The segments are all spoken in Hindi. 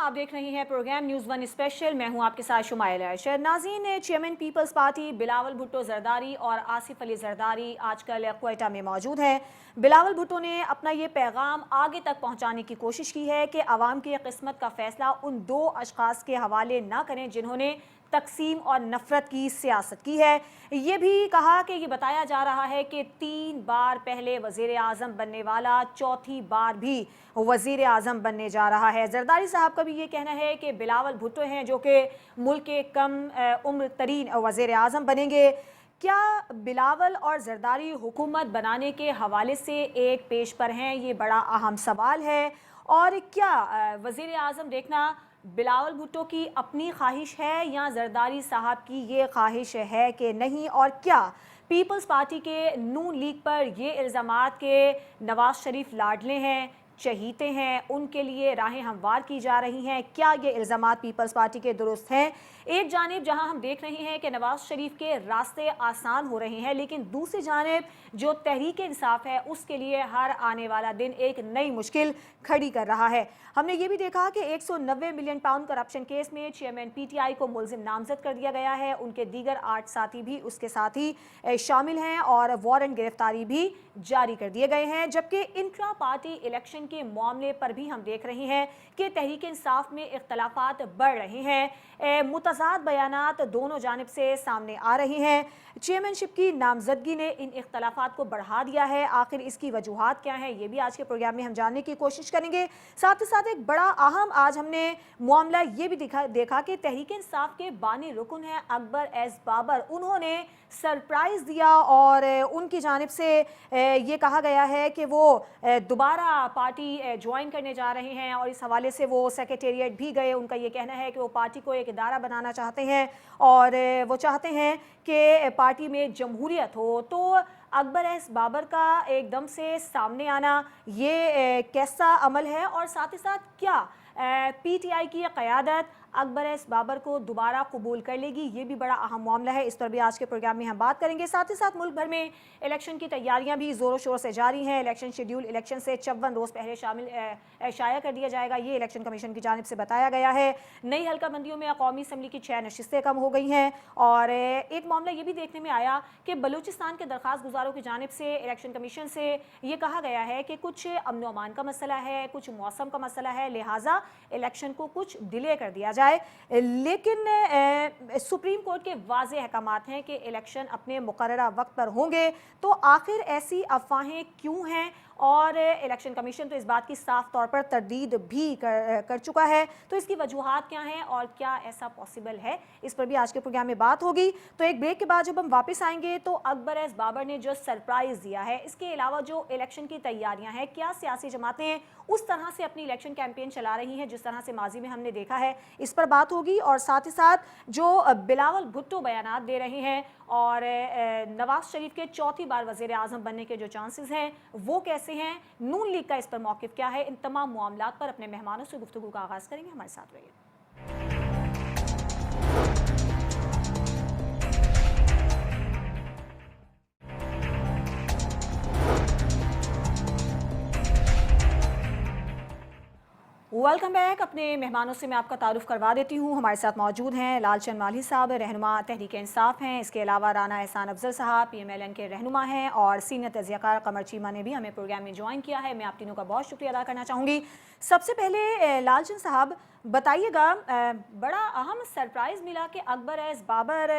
आप देख रहे हैं प्रोग्राम न्यूज़ वन स्पेशल। मैं हूं आपके साथ शुमाइल अर्शद। नाज़रीन, chairman Peoples Party Bilawal Bhutto Zardari और आसिफ अली जरदारी आजकल क्वेटा में मौजूद हैं। बिलावल भुट्टो ने अपना ये पैगाम आगे तक पहुंचाने की कोशिश की है कि आवाम की किस्मत का फैसला उन दो अशखास के हवाले ना करें जिन्होंने तकसीम और नफरत की सियासत की है। ये भी कहा कि ये बताया जा रहा है कि 3 बार पहले वज़ीर आज़म बनने वाला चौथी बार भी वज़ीर आज़म बनने जा रहा है। जरदारी साहब का भी ये कहना है कि बिलावल भुट्टो हैं जो कि मुल्क के कम उम्र तरीन वज़ीर आज़म बनेंगे। क्या बिलावल और जरदारी हुकूमत बनाने के हवाले से एक पेश पर हैं? ये बड़ा अहम सवाल है। और क्या वज़ीर आज़म देखना बिलावल भुट्टो की अपनी ख्वाहिश है या जरदारी साहब की ये ख्वाहिश है कि नहीं? और क्या पीपल्स पार्टी के नून लीग पर ये इल्ज़ामात के नवाज शरीफ लाडले हैं, चहीते हैं, उनके लिए राहें हमवार की जा रही हैं? क्या ये इल्ज़ामात पीपल्स पार्टी के दुरुस्त हैं? एक जानिब जहां हम देख रहे हैं कि नवाज शरीफ के रास्ते आसान हो रहे हैं, लेकिन दूसरी जानिब जो तहरीक इंसाफ है उसके लिए हर आने वाला दिन एक नई मुश्किल खड़ी कर रहा है। हमने ये भी देखा कि 190 मिलियन पाउंड करप्शन केस में चेयरमैन पीटीआई को मुलजिम नामजद कर दिया गया है। उनके दीगर 8 साथी भी उसके साथ ही शामिल हैं और वारंट गिरफ्तारी भी जारी कर दिए गए हैं। जबकि इंट्रा पार्टी इलेक्शन के मामले पर भी हम देख रहे हैं कि तहरीक इंसाफ में इख्तलाफात बढ़ रहे हैं। मुतज़ाद बयानात दोनों जानिब से सामने आ रहे हैं। चेयरमैनशिप की नामजदगी ने इन इख्तलाफात को बढ़ा दिया है। आखिर इसकी वजूहात क्या हैं, ये भी आज के प्रोग्राम में हम जानने की कोशिश करेंगे। साथ ही साथ एक बड़ा अहम आज हमने मामला ये भी देखा कि तहरीक इंसाफ के बानी रुकन हैं अकबर एस बाबर। उन्होंने सरप्राइज़ दिया और उनकी जानिब से ये कहा गया है कि वो दोबारा पार्टी ज्वाइन करने जा रहे हैं और इस हवाले से वो सेक्रेटेरिएट भी गए। उनका ये कहना है कि वो पार्टी को एक इदारा बनाना चाहते हैं और वो चाहते हैं कि पार्टी में जमहूरियत हो। तो अकबर एस बाबर का एकदम से सामने आना ये कैसा अमल है? और साथ ही साथ क्या पीटीआई की क़यादत अकबर एस बाबर को दोबारा कबूल कर लेगी? ये भी बड़ा अहम मामला है। इस पर भी आज के प्रोग्राम में हम बात करेंगे। साथ ही साथ मुल्क भर में इलेक्शन की तैयारियां भी ज़ोरों शोर से जारी हैं। इलेक्शन शेड्यूल इलेक्शन से 54 रोज़ पहले शाया कर दिया जाएगा, ये इलेक्शन कमीशन की जानिब से बताया गया है। नई हल्काबंदियों में कौमी असम्बली की 6 नशिस्तें कम हो गई हैं। और एक मामला ये भी देखने में आया कि बलूचिस्तान के दरख्वास्त गुजारों की जानिब से इलेक्शन कमीशन से ये कहा गया है कि कुछ अमन अमान का मसला है, कुछ मौसम का मसला है, लिहाजा इलेक्शन को कुछ डिले कर दिया जाए। लेकिन सुप्रीम कोर्ट के वाज़े अहकामात हैं कि इलेक्शन अपने मुकर्ररा वक्त पर होंगे। तो आखिर ऐसी अफवाहें क्यों हैं? और इलेक्शन कमीशन तो इस बात की साफ तौर पर तरदीद भी कर चुका है। तो इसकी वजूहात क्या हैं और क्या ऐसा पॉसिबल है? इस पर भी आज के प्रोग्राम में बात होगी। तो एक ब्रेक के बाद जब हम वापस आएंगे तो अकबर एस बाबर ने जो सरप्राइज़ दिया है, इसके अलावा जो इलेक्शन की तैयारियां हैं, क्या सियासी जमातें उस तरह से अपनी इलेक्शन कैंपेन चला रही हैं जिस तरह से माजी में हमने देखा है, इस पर बात होगी। और साथ ही साथ जो बिलावल भुट्टो बयानात दे रहे हैं और नवाज शरीफ के चौथी बार वज़ीर आज़म बनने के जो चांसेस हैं वो कैसे हैं, नून लीग का इस पर मौक़िफ़ क्या है, इन तमाम मामलात पर अपने मेहमानों से गुफ्तगू का आगाज़ करेंगे। हमारे साथ रहिए। Welcome back. अपने मेहमानों से मैं आपका तारुफ करवा देती हूँ। हमारे साथ मौजूद हैं लालचंद माली साहब, रहनुमा तहरीक इंसाफ हैं। इसके अलावा राना एहसान अफजल साहब PMLN के रहनुमा हैं और सीनियर तज़कियाकार कमर चीमा ने भी हमें प्रोग्राम में ज्वाइन किया है। मैं आप तीनों का बहुत शुक्रिया अदा करना चाहूँगी। सबसे पहले लालचंद साहब बताइएगा, बड़ा अहम सरप्राइज़ मिला कि अकबर एस बाबर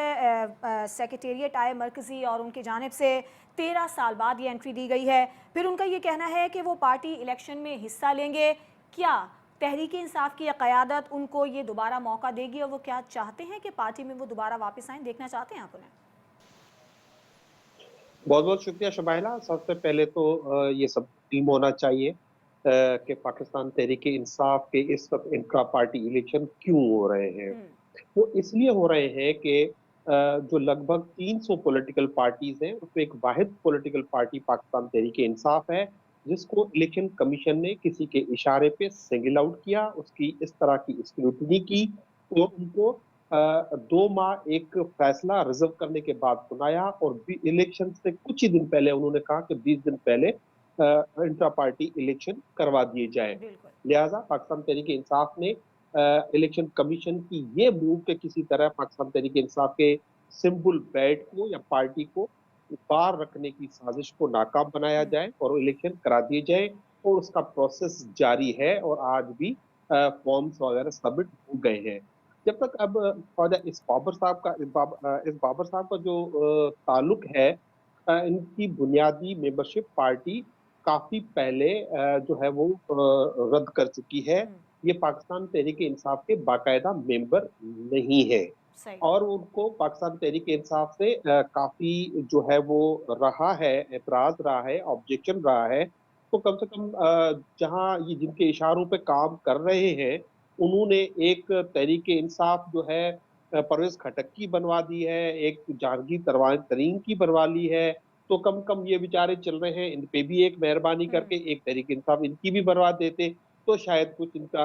सेक्रेटेरिएट आए मरकज़ी और उनकी जानिब से 13 साल बाद ये एंट्री दी गई है। फिर उनका ये कहना है कि वो पार्टी इलेक्शन में हिस्सा लेंगे। क्या तहरीक इंसाफ की क़यादत उनको ये दोबारा मौका देगी और वो क्या चाहते हैं कि पार्टी में वो दोबारा वापस आएँ? देखना चाहते हैं आप उन्हें? बहुत बहुत शुक्रिया शबाइला। सबसे पहले तो ये सब टीम होना चाहिए कि पाकिस्तान तहरीक इंसाफ के इस वक्त इंट्रा पार्टी इलेक्शन क्यों हो रहे हैं। वो इसलिए हो रहे हैं कि जो लगभग 300 पॉलिटिकल पार्टीज हैं उसमें एक वाहिद पॉलिटिकल पार्टी पाकिस्तान तहरीक इंसाफ है जिसको इलेक्शन कमीशन ने किसी के इशारे पे सिंगल आउट किया, उसकी इस तरह की स्क्रूटनी की और उनको 2 माह एक फैसला रिजर्व करने के बाद सुनाया और इलेक्शन से कुछ ही दिन पहले उन्होंने कहा कि 20 दिन पहले इंट्रा पार्टी इलेक्शन करवा दिए जाए। बिल्कुल। लिहाजा पाकिस्तान तहरीक इंसाफ ने इलेक्शन कमीशन की ये मूव के किसी तरह पाकिस्तान तहरीक इंसाफ के सिंपल बैट को या पार्टी को बाहर रखने की साजिश को नाकाम बनाया जाए और इलेक्शन करा दिए जाए, और उसका प्रोसेस जारी है और आज भी फॉर्म्स वगैरह सबमिट हो गए हैं। जब तक अब ख्वाजा इस बाबर साहब का जो ताल्लुक है, इनकी बुनियादी मेंबरशिप पार्टी काफी पहले जो है वो रद्द कर चुकी है। ये पाकिस्तान तहरीक इंसाफ के बाकायदा मेंबर नहीं है सही। और उनको पाकिस्तान तहरीक इंसाफ से काफी जो है वो रहा है, एतराज रहा है, ऑब्जेक्शन रहा है। तो कम से कम जहां ये जिनके इशारों पे काम कर रहे हैं, उन्होंने एक तहरीक इंसाफ जो है परवेज खटक की बनवा दी है, एक जहांगीर तरीन की बनवा ली है। तो कम कम ये बेचारे चल रहे हैं, इन पे भी एक मेहरबानी करके एक तहरीक इंसाफ इनकी भी बनवा देते तो शायद कुछ इनका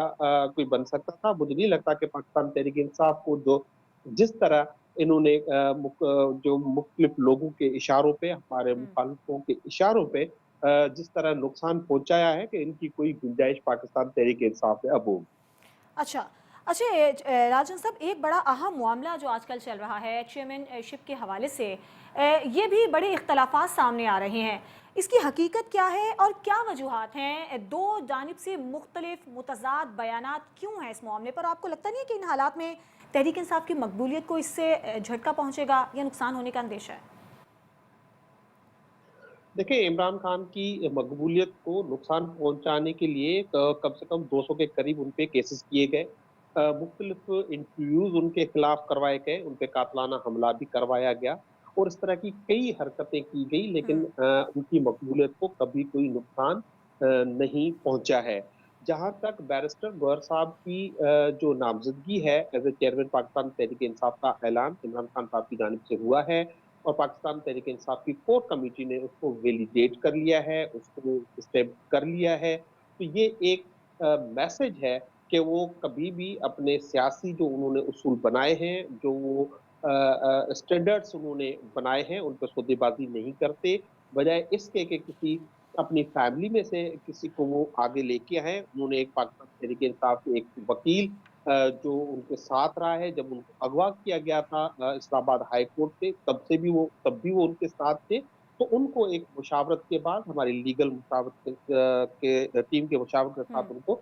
कोई बन सकता था। मुझे नहीं लगता कि पाकिस्तान तहरीक इंसाफ को जो जिस तरह इन्होंने जो मुख्तलिफ लोगों के इशारों पे, हमारे मुखालिफों के इशारों पे जिस तरह नुकसान पहुंचाया है, कि इनकी कोई गुंजाइश पाकिस्तान तहरीक इंसाफ में अब होगी। अच्छा। अच्छा, राजन साहब, एक बड़ा अहम मामला जो आजकल चल रहा है चेयरमैनशिप के हवाले से, ये भी बड़े इख्तलाफात सामने आ रहे हैं। इसकी हकीकत क्या है और क्या वजूहात हैं? दो जानिब से मुख्तलिफ मुतज़ाद बयानात क्यों हैं इस मामले पर? आपको लगता नहीं है कि इन हालात में तहरीक इंसाफ की मकबूलियत को इससे झटका पहुंचेगा या नुकसान होने का अंदेशा है? देखिए, इमरान खान की मकबूलियत को नुकसान पहुंचाने के लिए कम से कम 200 के करीब उन पे केसेस किए गए, मुख्तलिफ इंटरव्यूज उनके खिलाफ करवाए गए, उन पे कातलाना हमला भी करवाया गया और इस तरह की कई हरकतें की गई, लेकिन उनकी मकबूलियत को कभी कोई नुकसान नहीं पहुंचा है। जहां तक बैरिस्टर गौहर साहब की जो नामजदगी है as a chairman Pakistan Tehreek Insaf का ऐलान इमरान खान साहब की जानिब से हुआ है और पाकिस्तान तहरीक इंसाफ की कोर कमेटी ने उसको वैलिडेट कर लिया है, उसको स्टेप कर लिया है। तो ये एक मैसेज है कि वो कभी भी अपने सियासी जो उन्होंने उसूल बनाए हैं, जो वो स्टैंडर्ड्स उन्होंने बनाए हैं, उन पर सौदेबाजी नहीं करते। बजाय इसके कि किसी अपनी फैमिली में से किसी को वो आगे लेके आए, उन्होंने एक पाकिस्तान तहरीक इंसाफ के एक वकील जो उनके साथ रहा है, जब उनको अगवा किया गया था इस्लामाबाद हाई कोर्ट से, तब भी वो उनके साथ थे। तो उनको एक मुशावरत के बाद, हमारी लीगल मुशावरत के टीम के मुशावरत के साथ उनको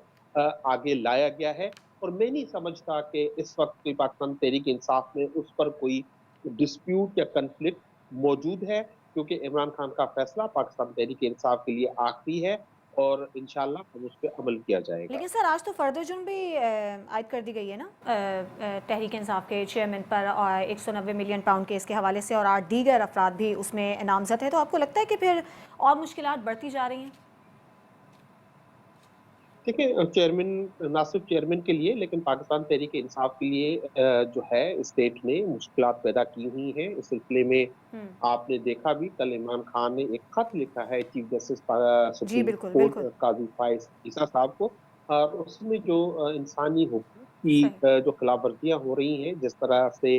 आगे लाया गया है। और मैं नहीं समझता कि इस वक्त कोई पाकिस्तान तहरीक इंसाफ में उस पर कोई डिस्प्यूट या कन्फ्लिक्ट मौजूद है, क्योंकि इमरान खान का फैसला पाकिस्तान तहरीक इंसाफ के लिए आखिरी है और इंशाल्लाह अब उस पर अमल किया जाएगा। लेकिन सर, आज तो फर्द जुर्म भी आयद कर दी गई है ना तहरीक इंसाफ के चेयरमैन पर, और 190 मिलियन पाउंड केस के हवाले से, और 8 दीगर अफराद भी उसमें नामजद है। तो आपको लगता है कि फिर और मुश्किलात बढ़ती जा रही हैं? देखिए, चेयरमैन ना सिर्फ चेयरमैन के लिए, लेकिन पाकिस्तान तहरीक इंसाफ के लिए जो है स्टेट ने मुश्किलात पैदा की हुई हैं। इस सिलसिले में आपने देखा भी, कल इमरान खान ने एक खत लिखा है चीफ जस्टिस जी सुप्रीम बिल्कुल कोर्ट बिल्कुल। काजी फाइज ईसा साहब को, और उसमें जो इंसानी हकूक की सही। जो खिलाफवर्जियां हो रही हैं, जिस तरह से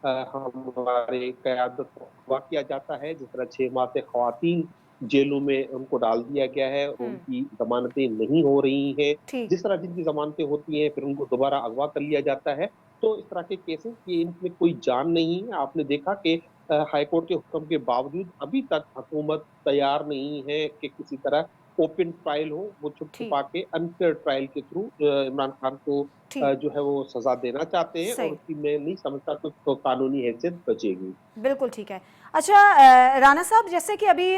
हमारे क़यादत को अगवा किया जाता है, जिस तरह 6 माह से ख़वातीन जेलों में उनको डाल दिया गया है और उनकी ज़मानतें नहीं हो रही हैं। ठीक। जिस तरह जिनकी ज़मानतें होती हैं, फिर उनको दोबारा अगवा कर लिया जाता है। तो इस तरह के केसेस, ये इनमें कोई जान नहीं है। आपने देखा कि हाई कोर्ट के हुक्म के बावजूद अभी तक हुकूमत तैयार नहीं है कि किसी तरह ओपन ट्रायल हो। वो ठीक। छुप-छुपा के अनफेयर ट्रायल के थ्रू इमरान खान को ठीक। जो है वो सज़ा देना चाहते हैं और सही। उसकी मैं नहीं समझता कि उसको कानूनी हैसियत बचेगी। बिल्कुल ठीक है। अच्छा, राना साहब, जैसे कि अभी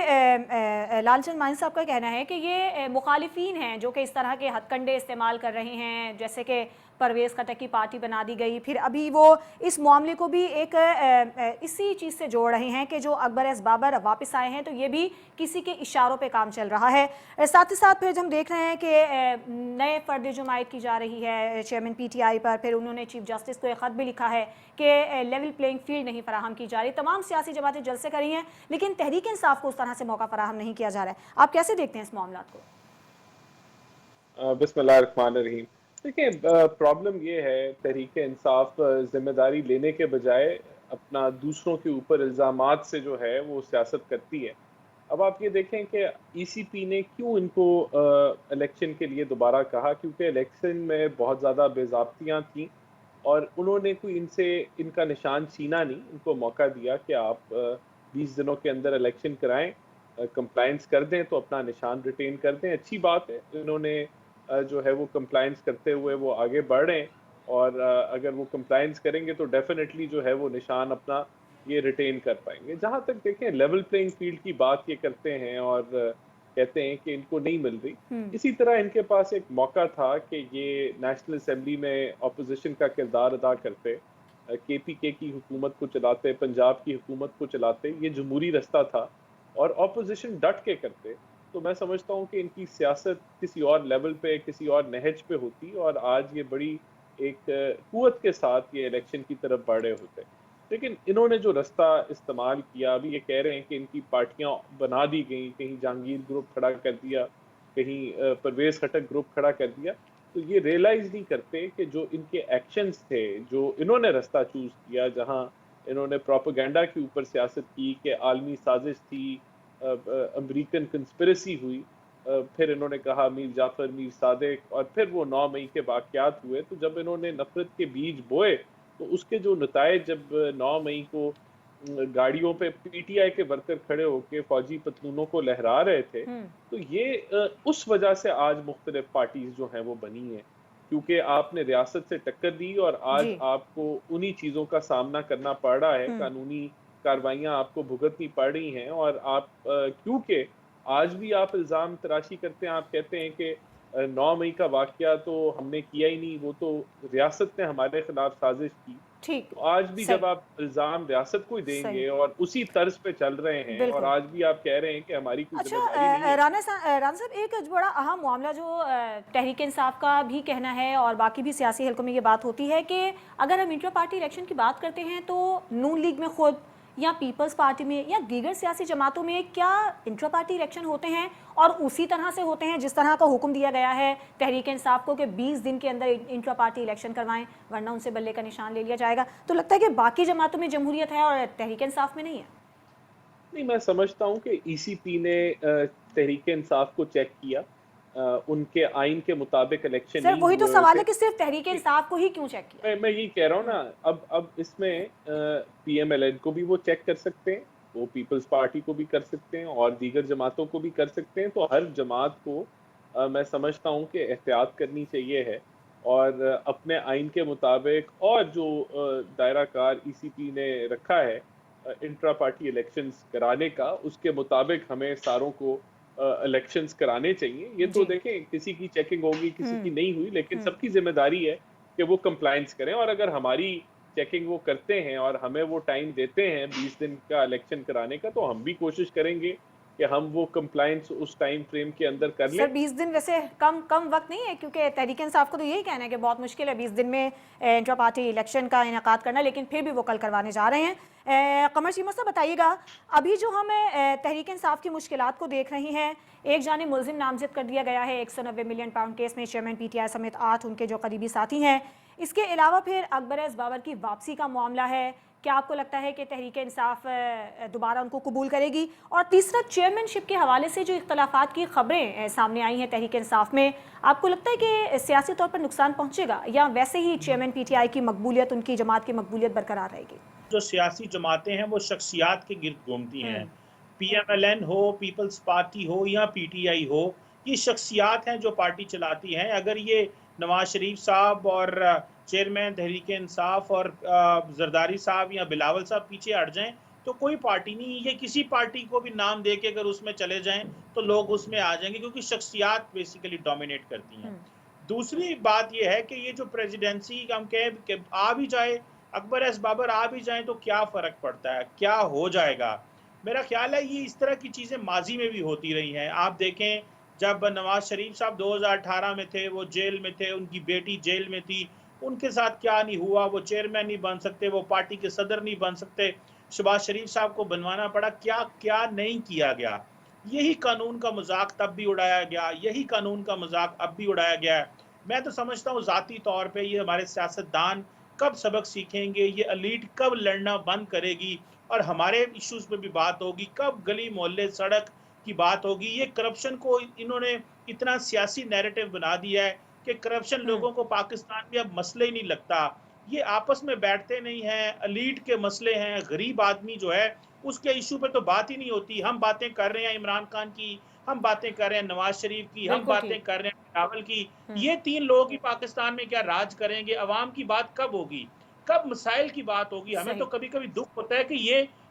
लालचंद मानी साहब का कहना है कि ये मुखालिफिन हैं जो कि इस तरह के हथकंडे इस्तेमाल कर रहे हैं, जैसे कि परवेज़ खटक की पार्टी बना दी गई, फिर अभी वो इस मामले को भी एक इसी चीज़ से जोड़ रहे हैं कि जो अकबर एस बाबर वापस आए हैं, तो ये भी किसी के इशारों पे काम चल रहा है। साथ ही साथ फिर हम देख रहे हैं कि नए फ़र्द जुमायत की जा रही है चेयरमैन पीटीआई पर। फिर उन्होंने चीफ जस्टिस को एक ख़त भी लिखा है कि लेवल प्लेइंग फील्ड नहीं फराहम की जा रही। तमाम सियासी जमातें जलसे करी हैं, लेकिन तहरीक इंसाफ को उस तरह से मौका फराहम नहीं किया जा रहा है। आप कैसे देखते हैं इस मामला को? बिस्मिल्लाहिर्रहमानिर्रहीम। देखिए, प्रॉब्लम ये है, तहरीक इंसाफ जिम्मेदारी लेने के बजाय अपना दूसरों के ऊपर इल्ज़ामात से जो है वो सियासत करती है। अब आप ये देखें कि ईसीपी ने क्यों इनको इलेक्शन के लिए दोबारा कहा, क्योंकि इलेक्शन में बहुत ज़्यादा बेज़ाब्तियाँ थीं और उन्होंने कोई इनसे इनका निशान छीना नहीं, इनको मौका दिया कि आप 20 दिनों के अंदर इलेक्शन कराएं, कंप्लायंस कर दें तो अपना निशान रिटेन कर दें। अच्छी बात है, इन्होंने जो है वो कंप्लायंस करते हुए वो आगे बढ़ रहे हैं और अगर वो कंप्लायंस करेंगे तो डेफिनेटली जो है वो निशान अपना ये रिटेन कर पाएंगे। जहाँ तक देखें लेवल प्लेइंग फील्ड की बात ये करते हैं और कहते हैं कि इनको नहीं मिल रही। इसी तरह इनके पास एक मौका था कि ये नेशनल असेंबली में ऑपोजिशन का किरदार अदा करते, केपीके की हुकूमत को चलाते, पंजाब की हुकूमत को चलाते, ये जमहूरी रास्ता था और ऑपोजिशन डट के करते। तो मैं समझता हूँ कि इनकी सियासत किसी और लेवल पे, किसी और नहज पे होती और आज ये बड़ी एक कुव्वत के साथ ये इलेक्शन की तरफ बढ़ रहे होते। लेकिन इन्होंने जो रास्ता इस्तेमाल किया, अभी ये कह रहे हैं कि इनकी पार्टियां बना दी गई, कहीं जहांगीर ग्रुप खड़ा कर दिया, कहीं परवेज खटक ग्रुप खड़ा कर दिया, तो ये रियलाइज नहीं करते कि जो इनके एक्शंस थे, जो इन्होंने रास्ता चूज किया, जहां इन्होंने प्रोपेगेंडा के ऊपर सियासत की कि आलमी साजिश थी, अमेरिकन कंस्पिरेसी हुई, फिर इन्होंने कहा मीर जाफर, मीर सादिक, और फिर वो 9 मई के वाकयात हुए। तो जब इन्होंने नफरत के बीज बोए तो उसके जो नतायज जब 9 मई को गाड़ियों पे पीटीआई के वर्कर खड़े होकर फौजी पतलूनों को लहरा रहे थे, तो ये उस वजह से आज मुख्तलिफ पार्टीज जो हैं वो बनी हैं, क्योंकि आपने रियासत से टक्कर दी और आज जी। आपको उन्हीं चीज़ों का सामना करना पड़ रहा है, हम्म। कानूनी कार्रवाइयाँ आपको भुगतनी पड़ रही हैं और आप क्योंकि आज भी आप इल्ज़ाम तराशी करते हैं, आप कहते हैं कि 9 मई का वाकया तो हमने किया ही नहीं, वो तो रियासत ने हमारे खिलाफ साजिश की। ठीक। तो आज भी सही। जब आप इल्ज़ाम रियासत को ही सही। देंगे और उसी तर्ज पे चल रहे हैं और बिल्कुल। आज भी आप कह रहे हैं कि हमारी कोई अच्छा, ज़िम्मेदारी नहीं है। राना साहब, एक बड़ा अहम मामला जो तहरीक इंसाफ का भी कहना है और बाकी भी सियासी हलकों में ये बात होती है कि अगर हम इंटर पार्टी इलेक्शन की बात करते हैं तो नून लीग में खुद या पीपल्स पार्टी में या दीगर सियासी जमातों में क्या इंटर पार्टी इलेक्शन होते हैं और उसी तरह से होते हैं जिस तरह का हुक्म दिया गया है तहरीक इंसाफ को कि 20 दिन के अंदर इंटर पार्टी इलेक्शन करवाएं वरना उनसे बल्ले का निशान ले लिया जाएगा। तो लगता है कि बाकी जमातों में जमहूरियत है और तहरीक इंसाफ में नहीं है। नहीं, मैं समझता हूँ कि ईसीपी ने तहरीक इंसाफ को चेक किया, उनके आइन के मुताबिक इलेक्शन सर नहीं वही तो हुए सवाल होते। है कि सिर्फ तहरीक इंसाफ को ही क्यों चेक किया। मैं यही कह रहा हूँ ना, अब इसमें पीएमएलएन को भी वो चेक कर सकते हैं, वो पीपल्स पार्टी को भी कर सकते हैं और दीगर जमातों को भी कर सकते हैं। तो हर जमात को मैं समझता हूँ कि एहतियात करनी चाहिए है और अपने आइन के मुताबिक और जो दायरा कार ईसीपी ने रखा है इंट्रा पार्टी इलेक्शंस कराने का, उसके मुताबिक हमें सारों को इलेक्शंस कराने चाहिए। ये तो जी। देखें, किसी की चेकिंग होगी, किसी की नहीं हुई, लेकिन हम्म। सबकी जिम्मेदारी है कि वो कंप्लायंस करें और अगर हमारी चेकिंग वो करते हैं और हमें वो टाइम देते हैं 20 दिन का इलेक्शन कराने का, तो हम भी कोशिश करेंगे कि हम वो कंप्लायंस उस टाइम फ्रेम के अंदर कर सर लें। 20 दिन वैसे कम वक्त नहीं है क्योंकि तहरीक इंसाफ को तो यही कहना है कि बहुत मुश्किल है 20 दिन में इंट्रा पार्टी इलेक्शन का इनेकाद करना, लेकिन फिर भी वो कल करवाने जा रहे हैं। कमर चीमा साहब बताइएगा, अभी जो हम तहरीक इंसाफ की मुश्किलात को देख रही हैं, एक जानिब मुलजिम नामजद कर दिया गया है 190 मिलियन पाउंड केस में चेयरमैन पीटीआई समेत 8 उनके जो करीबी साथी हैं। इसके अलावा फिर अकबर एस बाबर की वापसी का मामला है। क्या आपको लगता है कि तहरीक इंसाफ दोबारा उनको कबूल करेगी? और तीसरा, चेयरमैनशिप के हवाले से जो इख्तलाफात की खबरें सामने आई हैं तहरीक इंसाफ में, आपको लगता है कि सियासी तौर पर नुकसान पहुंचेगा या वैसे ही चेयरमैन पीटीआई की मकबूलियत, उनकी जमात की मकबूलियत बरकरार रहेगी? जो सियासी जमातें हैं वो शख्सियात के गिर्द घूमती हैं। पीएमएलएन हो, पीपल्स पार्टी हो या पीटीआई हो, ये शख्सियात हैं जो पार्टी चलाती हैं। अगर ये नवाज शरीफ साहब और चेयरमैन तहरीक इंसाफ और जरदारी साहब या बिलावल साहब पीछे हट जाएं तो कोई पार्टी नहीं, ये किसी पार्टी को भी नाम दे के अगर उसमें चले जाएं तो लोग उसमें आ जाएंगे क्योंकि शख्सियात बेसिकली डोमिनेट करती हैं। दूसरी बात ये है कि ये जो प्रेसिडेंसी हम कहें कि आ भी जाए, अकबर एस बाबर आ भी जाए तो क्या फ़र्क पड़ता है, क्या हो जाएगा। मेरा ख्याल है ये इस तरह की चीज़ें माजी में भी होती रही हैं। आप देखें, जब नवाज शरीफ साहब 2018 में थे, वो जेल में थे, उनकी बेटी जेल में थी, उनके साथ क्या नहीं हुआ, वो चेयरमैन नहीं बन सकते, वो पार्टी के सदर नहीं बन सकते, शहबाज शरीफ साहब को बनवाना पड़ा। क्या क्या नहीं किया गया। यही कानून का मजाक तब भी उड़ाया गया, यही कानून का मजाक अब भी उड़ाया गया है। मैं तो समझता हूँ ज़ाती तौर पे ये हमारे सियासतदान कब सबक सीखेंगे, ये एलीट कब लड़ना बंद करेगी और हमारे इश्यूज पे भी बात होगी, कब गली मोहल्ले सड़क की बात होगी। ये करप्शन को इन्होंने इतना सियासी नैरेटिव बना दिया है कि करप्शन लोगों को पाकिस्तान में अब मसले ही नहीं लगता। ये आपस में बैठते नहीं हैं, एलीट के मसले हैं, गरीब आदमी जो है उसके इशू पे तो बात ही नहीं होती। हम बातें कर रहे हैं इमरान खान की, हम बातें कर रहे हैं नवाज शरीफ की, हम बिल्कुल बातें ठीक। कर रहे हैं बिलावल की। ये 3 लोग ही पाकिस्तान में क्या राज करेंगे? अवाम की बात कब होगी? कब मसाइल की बात होगी? हमें तो सही। कभी-कभी दुःख होता है कि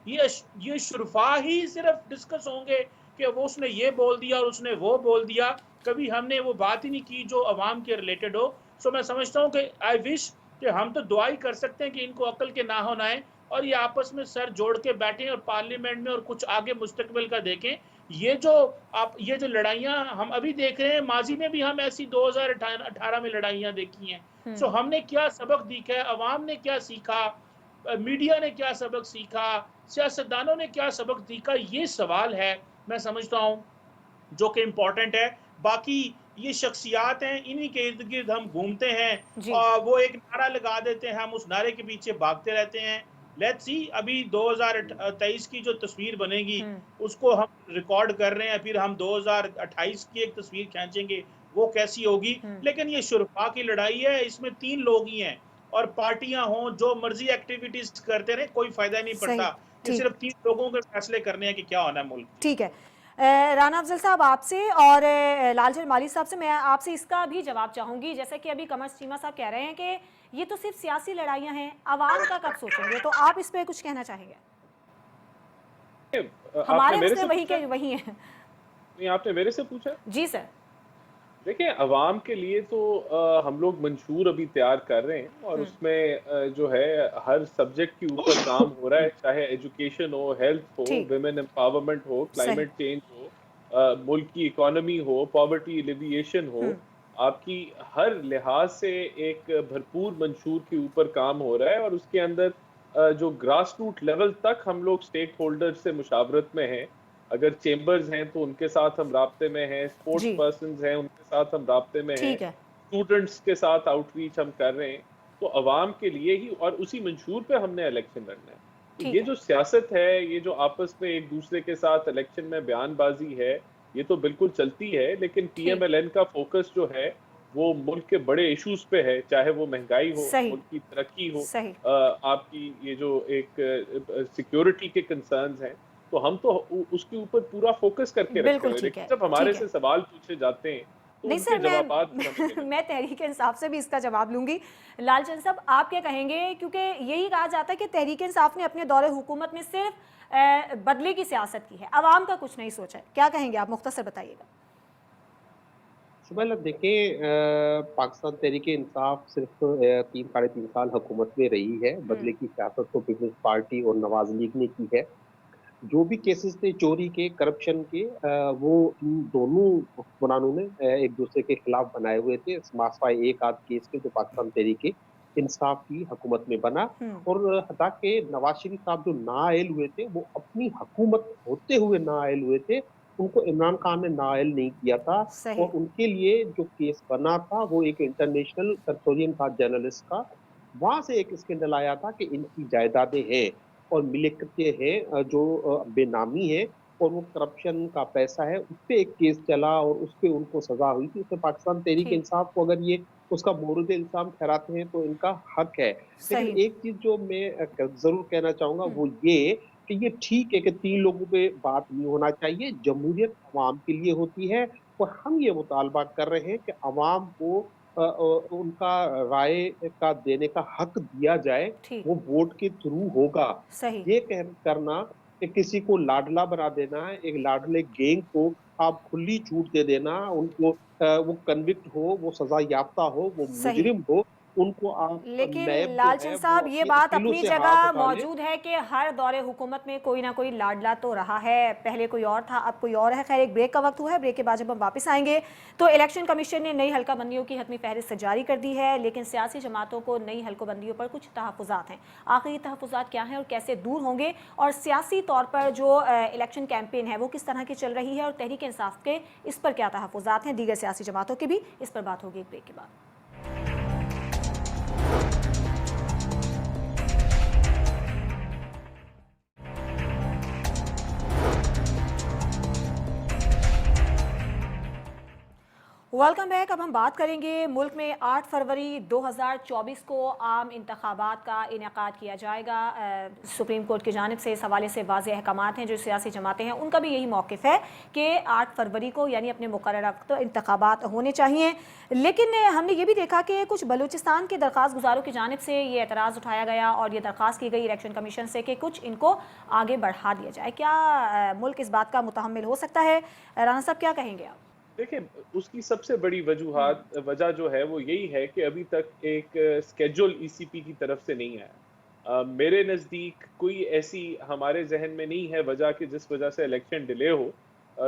ये शुरफा ही सिर्फ डिस्कस होंगे कि वो उसने ये बोल दिया और उसने वो बोल दिया। कभी हमने वो बात ही नहीं की जो अवाम के रिलेटेड हो। सो मैं समझता हूँ कि आई विश कि हम तो दुआ ही कर सकते हैं कि इनको अक्ल के ना होना है और ये आपस में सर जोड़ के बैठें और पार्लियामेंट में और कुछ आगे मुस्तकबिल का देखें। ये जो लड़ाइयाँ हम अभी देख रहे हैं, माजी में भी हम ऐसी 2018 में लड़ाइयाँ देखी हैं। सो हमने क्या सबक सीखा है, अवाम ने क्या सीखा, मीडिया ने क्या सबक सीखा, सियासतदानों ने क्या सबक सीखा, ये सवाल है मैं समझता हूँ जो कि इम्पोर्टेंट है। बाकी ये शख्सियात हैं, इन्हीं के इर्द गिर्द हम घूमते हैं जी। और वो एक नारा लगा देते हैं, हम उस नारे के पीछे भागते रहते हैं। लेट्स सी अभी 2023 की जो तस्वीर बनेगी उसको हम रिकॉर्ड कर रहे हैं, फिर हम 2028 की एक तस्वीर खींचेंगे, वो कैसी होगी। लेकिन ये शुरफा की लड़ाई है, इसमें 3 लोग ही हैं और पार्टियां हों जो मर्जी एक्टिविटीज करते रहे, कोई फायदा नहीं सही। पड़ता। ये ठीक। सिर्फ 3 लोगों के फैसले करने हैं कि क्या होना है मुल्क। जी ठीक है। राना अफजल साहब आपसे और लालचंद माली साहब से मैं आपसे इसका भी जवाब चाहूंगी। जैसे कि अभी कमर चीमा साहब कह रहे हैं कि ये तो सिर्फ सियासी लड़ाइयां हैं, आवाम का कब सोचेंगे, तो आप इस पे कुछ कहना चाहेंगे? आपने हमारे मेरे मसले से वही पूछा? के वही हैं। नहीं, आपने मेरे से पूछा? जी सर। देखिए, अवाम के लिए तो हम लोग मंशूर अभी तैयार कर रहे हैं और उसमें जो है हर सब्जेक्ट के ऊपर काम हो रहा है, चाहे एजुकेशन हो, हेल्थ हो, ठीक। विमेन एम्पावरमेंट हो, सही। क्लाइमेट चेंज हो, मुल्क की इकोनॉमी हो, पॉवर्टी एलिविएशन हो। आपकी हर लिहाज से एक भरपूर मंशूर के ऊपर काम हो रहा है और उसके अंदर जो ग्रास रूट लेवल तक हम लोग स्टेक होल्डर से मुशावरत में हैं। अगर चेंबर्स हैं तो उनके साथ हम राब्ते में हैं, स्पोर्ट्स जी। पर्सन्स हैं उनके साथ हम राब्ते में हैं, ठीक है। स्टूडेंट्स के साथ आउटरीच हम कर रहे हैं। तो अवाम के लिए ही और उसी मंशूर पे हमने इलेक्शन लड़ना है। तो ठीक ये है। जो सियासत है, ये जो आपस में एक दूसरे के साथ इलेक्शन में बयानबाजी है, ये तो बिल्कुल चलती है, लेकिन ठीक। पीएमएलएन का फोकस जो है वो मुल्क के बड़े इश्यूज पे है, चाहे वो महंगाई हो, सही। मुल्क की तरक्की हो, सही। आपकी ये जो एक सिक्योरिटी के कंसर्न्स हैं, तो हम तो उसके ऊपर पूरा फोकस करके रखे बिल्कुल हुए हैं। ठीक है। लेकिन जब हमारे ठीक है। से सवाल पूछे जाते हैं तो नहीं उनके सर, जवाबात फिर हमें देने मैं तहरीक इंसाफ से भी इसका जवाब लूंगी। लालचंद साहब आप क्या कहेंगे, क्योंकि यही कहा जाता है कि तहरीक इंसाफ ने अपने दौरे हुकूमत में सिर्फ बदले की सियासत की है, आवाम का कुछ नहीं सोचा है। क्या कहेंगे आप, मुख्तसर बताइएगा। सुबह देखिए, पाकिस्तान तहरीक इंसाफ सिर्फ 3 साढ़े 3 साल हुकूमत में रही है। बदले की सियासत तो पीपल्स पार्टी और नवाज लीग ने की है। जो भी केसेस थे चोरी के, करप्शन के, वो इन दोनों हुक्मरानों ने एक दूसरे के खिलाफ बनाए हुए थे। मासवाए एक आध केस के जो पाकिस्तान तहरीक इंसाफ की हुकूमत में बना। और हटा के नवाज शरीफ साहब जो नाअहल हुए थे, वो अपनी हुकूमत होते हुए नाअहल हुए थे। उनको इमरान खान ने नाअहल नहीं किया था। सही। और उनके लिए जो केस बना था वो एक इंटरनेशनल कंसोर्टियम था जर्नलिस्ट का। वहां से एक स्कैंडल आया था कि इनकी जायदादें हैं और मिल्कियतें हैं जो बेनामी है और वो करप्शन का पैसा है। उस पे एक केस चला और उस पे उनको सजा हुई थी। उसमें पाकिस्तान तहरीक ठीक। इंसाफ को अगर ये उसका मोरूद इल्जाम ठहराते हैं तो इनका हक है। लेकिन सही। एक चीज जो मैं जरूर कहना चाहूंगा वो ये कि ये ठीक है कि 3 लोगों पे बात नहीं होना चाहिए। जमहूरियत अवाम के लिए होती है और हम ये मुतालबा कर रहे हैं कि अवाम को उनका राय का देने का हक दिया जाए। ठीक। वो वोट के थ्रू होगा। सही। ये करना कि किसी को लाडला बना देना, एक लाडले गैंग को आप खुली छूट दे देना, उनको वो कन्विक्ट हो, वो सजा याफ्ता हो, वो सही। मुजरिम हो, उनको आप लेकिन नैब जो है लालचंद वो साहब, ये अपने बात अपीलों अपनी से हाथ जगह उठा ले। मौजूद है कि हर दौरे हुकूमत में कोई ना कोई लाडला तो रहा है। पहले कोई और था, अब कोई और है। खैर, एक ब्रेक का वक्त हुआ है। ब्रेक के बाद जब हम वापस आएंगे तो इलेक्शन कमीशन ने नई हल्का बंदियों की हतमी फहरिस्त जारी कर दी है, लेकिन सियासी जमातों को नई हल्कों बंदियों पर कुछ तहफ़्फ़ुज़ात हैं। आखिर ये तहफ़्फ़ुज़ात क्या हैं और कैसे दूर होंगे, और सियासी तौर पर जो इलेक्शन कैंपेन है वो किस तरह की चल रही है, और तहरीक इंसाफ के इस पर क्या तहफ़्फ़ुज़ात हैं, दीगर सियासी जमातों की भी, इस पर बात होगी एक ब्रेक के बाद। Welcome back. अब हम बात करेंगे मुल्क में 8 फरवरी 2024 को आम इंतखाबात का इनेकाद किया जाएगा। सुप्रीम कोर्ट की जानिब से इस हवाले से वाज़ेह अहकामात हैं। जो सियासी जमातें हैं उनका भी यही मौक़िफ़ है कि 8 फरवरी को यानी अपने मुकर्रर वक्त इंतखाबात होने चाहिए। लेकिन हमने ये भी देखा कि कुछ बलूचिस्तान के दरख्वास्त गुजारों की जानिब से ये एतराज़ उठाया गया और ये दरख्वास्त की गई इलेक्शन कमीशन से कि कुछ इनको आगे बढ़ा दिया जाए। क्या मुल्क इस बात का मुतहम्मिल हो सकता है? राना साहब क्या कहेंगे आप? देखिए, उसकी सबसे बड़ी वजह जो है वो यही है कि अभी तक एक स्केड्यूल ईसीपी की तरफ से नहीं आया। मेरे नज़दीक कोई ऐसी हमारे जहन में नहीं है वजह कि जिस वजह से इलेक्शन डिले हो।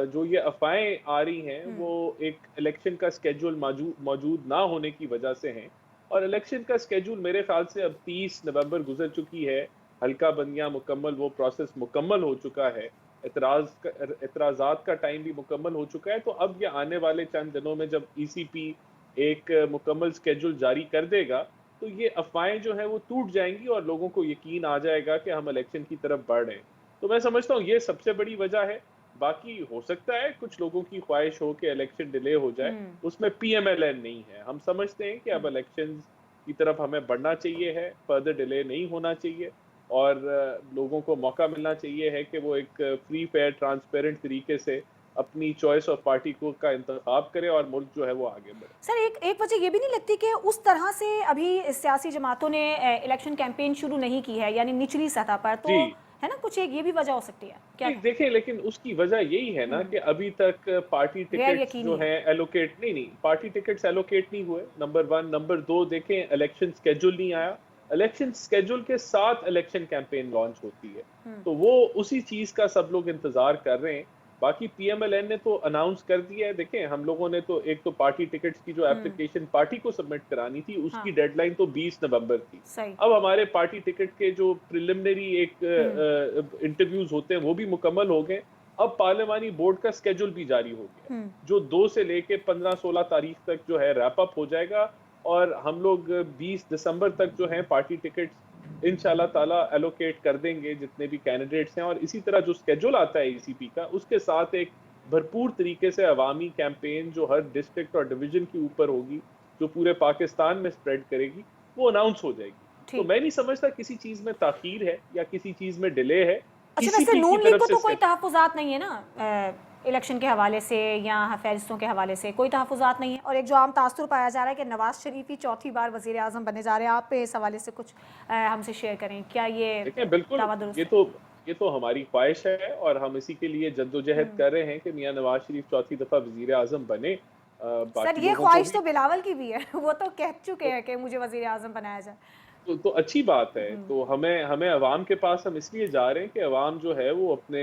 जो ये अफवाहें आ रही हैं वो एक इलेक्शन का स्केड्यूल मौजूद ना होने की वजह से हैं। और इलेक्शन का स्केड्यूल मेरे ख्याल से अब 30 नवंबर गुजर चुकी है, हल्का बंदियां मुकम्मल, वो प्रोसेस मुकम्मल हो चुका है, एतराज़ात का टाइम भी मुकम्मल हो चुका है। तो अब ये आने वाले चंद दिनों में जब ईसीपी एक मुकम्मल स्केड्यूल जारी कर देगा तो ये अफवाहें जो हैं वो टूट जाएंगी और लोगों को यकीन आ जाएगा कि हम इलेक्शन की तरफ बढ़ रहे हैं। तो मैं समझता हूँ ये सबसे बड़ी वजह है। बाकी हो सकता है कुछ लोगों की ख्वाहिश हो कि इलेक्शन डिले हो जाए, उसमें पीएमएलएन नहीं है। हम समझते हैं कि अब इलेक्शन की तरफ हमें बढ़ना चाहिए है, फर्दर डिले नहीं होना चाहिए और लोगों को मौका मिलना चाहिए है कि वो एक फ्री फेयर ट्रांसपेरेंट तरीके से अपनी चॉइस ऑफ पार्टी को का इंतखाब करे और मुल्क जो है वो आगे बढ़े। सर, एक एक वजह ये भी नहीं लगती कि उस तरह से अभी सियासी जमातों ने इलेक्शन कैंपेन शुरू नहीं की है, यानी निचली सतह पर, तो जी है ना, कुछ एक ये भी वजह हो सकती है क्या? जी, देखें, लेकिन उसकी वजह यही है ना कि अभी तक पार्टी गैर टिकट्स यकीनी जो है। हैं एलोकेट नहीं, पार्टी टिकट्स एलोकेट नहीं हुए, नंबर 1। नंबर 2, देखें, इलेक्शन स्केड्यूल नहीं आया। इलेक्शन स्केड्यूल के साथ इलेक्शन कैंपेन लॉन्च होती है, तो वो उसी चीज का सब लोग इंतजार कर रहे हैं। बाकी पीएमएलएन ने तो अनाउंस कर दिया है। देखें, हम लोगों ने तो एक तो पार्टी टिकट्स की जो एप्लीकेशन पार्टी को सबमिट करानी थी उसकी हाँ, डेडलाइन तो 20 नवंबर थी। सही। अब हमारे पार्टी टिकट के जो प्रिलिमिनरी एक इंटरव्यूज होते हैं वो भी मुकम्मल हो गए। अब पार्लिमानी बोर्ड का स्केड्यूल भी जारी हो गया, जो 2 से लेके 15-16 तारीख तक जो है रैप अप हो जाएगा और हम लोग 20 दिसंबर तक जो है पार्टी टिकट्स इंशाल्लाह ताला एलोकेट कर देंगे जितने भी कैंडिडेट्स हैं। और इसी तरह जो स्केड्यूल आता है ईसीपी का, उसके साथ एक भरपूर तरीके से अवामी कैंपेन जो हर डिस्ट्रिक्ट और डिवीजन के ऊपर होगी, जो पूरे पाकिस्तान में स्प्रेड करेगी, वो अनाउंस हो जाएगी। तो ठीक। मैं नहीं समझता किसी चीज में ताखीर है या किसी चीज में डिले है। अच्छा, वैसे ईसीपी की नून लीग तरफ को से तो कोई तहफ़्फ़ुज़ात नहीं है ना इलेक्शन के हवाले से या फहरिस्तों के हवाले से कोई तहफ़्फ़ुज़ात नहीं है? और एक जो आम तासुर पाया जा रहा है कि नवाज़ शरीफ ही चौथी बार वज़ीर आज़म बनने जा रहे हैं, आप इस हवाले से कुछ हमसे शेयर करें, क्या ये देखें, बिल्कुल दावा दुरुस्त ये है? तो ये तो हमारी ख्वाहिश है और हम इसी के लिए जद्दोजहद कर रहे हैं कि मियां नवाज शरीफ चौथी दफा वजीर आजम बने। सर, बाकी ये लोगों को ख्वाहिश भी तो बिलावल की भी है वो तो कह चुके हैं कि मुझे वज़ीर आज़म बनाया जाए। तो अच्छी बात है। तो हमें हमें अवाम के पास हम इसलिए जा रहे हैं कि अवाम जो है वो अपने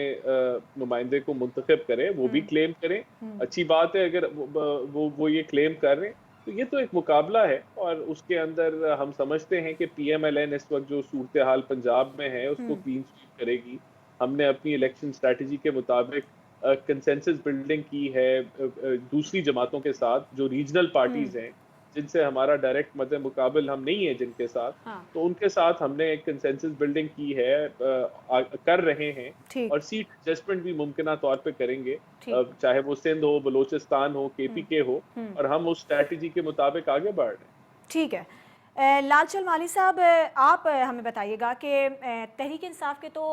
नुमाइंदे को मुंतखब करे, वो भी क्लेम करें। अच्छी बात है अगर वो ये क्लेम कर रहे हैं। तो ये तो एक मुकाबला है और उसके अंदर हम समझते हैं कि पीएमएलएन इस वक्त जो सूरत हाल पंजाब में है उसको क्लीन स्वीप करेगी। हमने अपनी इलेक्शन स्ट्रैटेजी के मुताबिक कंसेंसस बिल्डिंग की है दूसरी जमातों के साथ, जो रीजनल पार्टीज हैं जिनसे हमारा डायरेक्ट मद्दे मुकाबल हम नहीं है जिनके साथ, हाँ, तो उनके साथ हमने एक कंसेंसस बिल्डिंग की है, कर रहे हैं ठीक, और सीट एडजस्टमेंट भी मुमकिना तौर पे करेंगे, ठीक। चाहे वो सिंध हो, बलोचिस्तान हो, केपीके हो। और हम उस स्ट्रैटेजी के मुताबिक आगे बढ़ रहे हैं। ठीक है। लालचंद माली साहब, आप हमें बताइएगा कि तहरीक इंसाफ के तो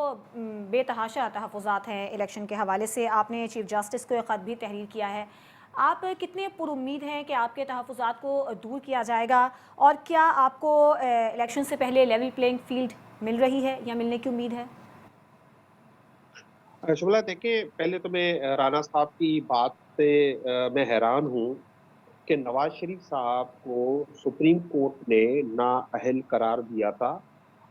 बेतहाशा तहफ़्फ़ुज़ात हैं इलेक्शन के हवाले से। आपने चीफ जस्टिस को एक ख़त भी तहरीर किया है। आप कितने पुरुम्मीद हैं कि आपके तहफ़्फ़ुज़ात को दूर किया जाएगा? और क्या आपको इलेक्शन से पहले लेवल प्लेइंग फील्ड मिल रही है या मिलने की उम्मीद है? शुक्ला, देखिए, पहले तो मैं राना साहब की बात से मैं हैरान हूँ कि नवाज शरीफ साहब को सुप्रीम कोर्ट ने नाअहल करार दिया था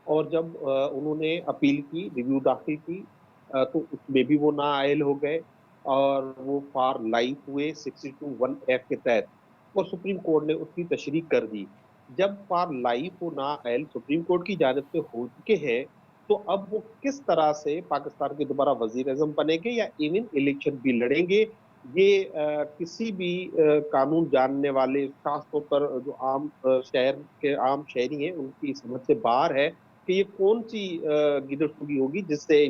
और जब उन्होंने अपील की, रिव्यू दाखिल की, तो उसमें भी वो नाअहल हो गए और वो फॉर लाइफ हुए 62(1) के तहत और सुप्रीम कोर्ट ने उसकी तशरीह कर दी। जब फॉर लाइफ वो नाअहल सुप्रीम कोर्ट की जानिब से हो चुके हैं, तो अब वो किस तरह से पाकिस्तान के दोबारा वजीर आजम बनेंगे या इवन इलेक्शन भी लड़ेंगे, ये किसी भी कानून जानने वाले, खासतौर पर जो आम शहर के आम शहरी हैं, उनकी समझ से बाहर है कि ये कौन सी गिदड़पुगी होगी जिससे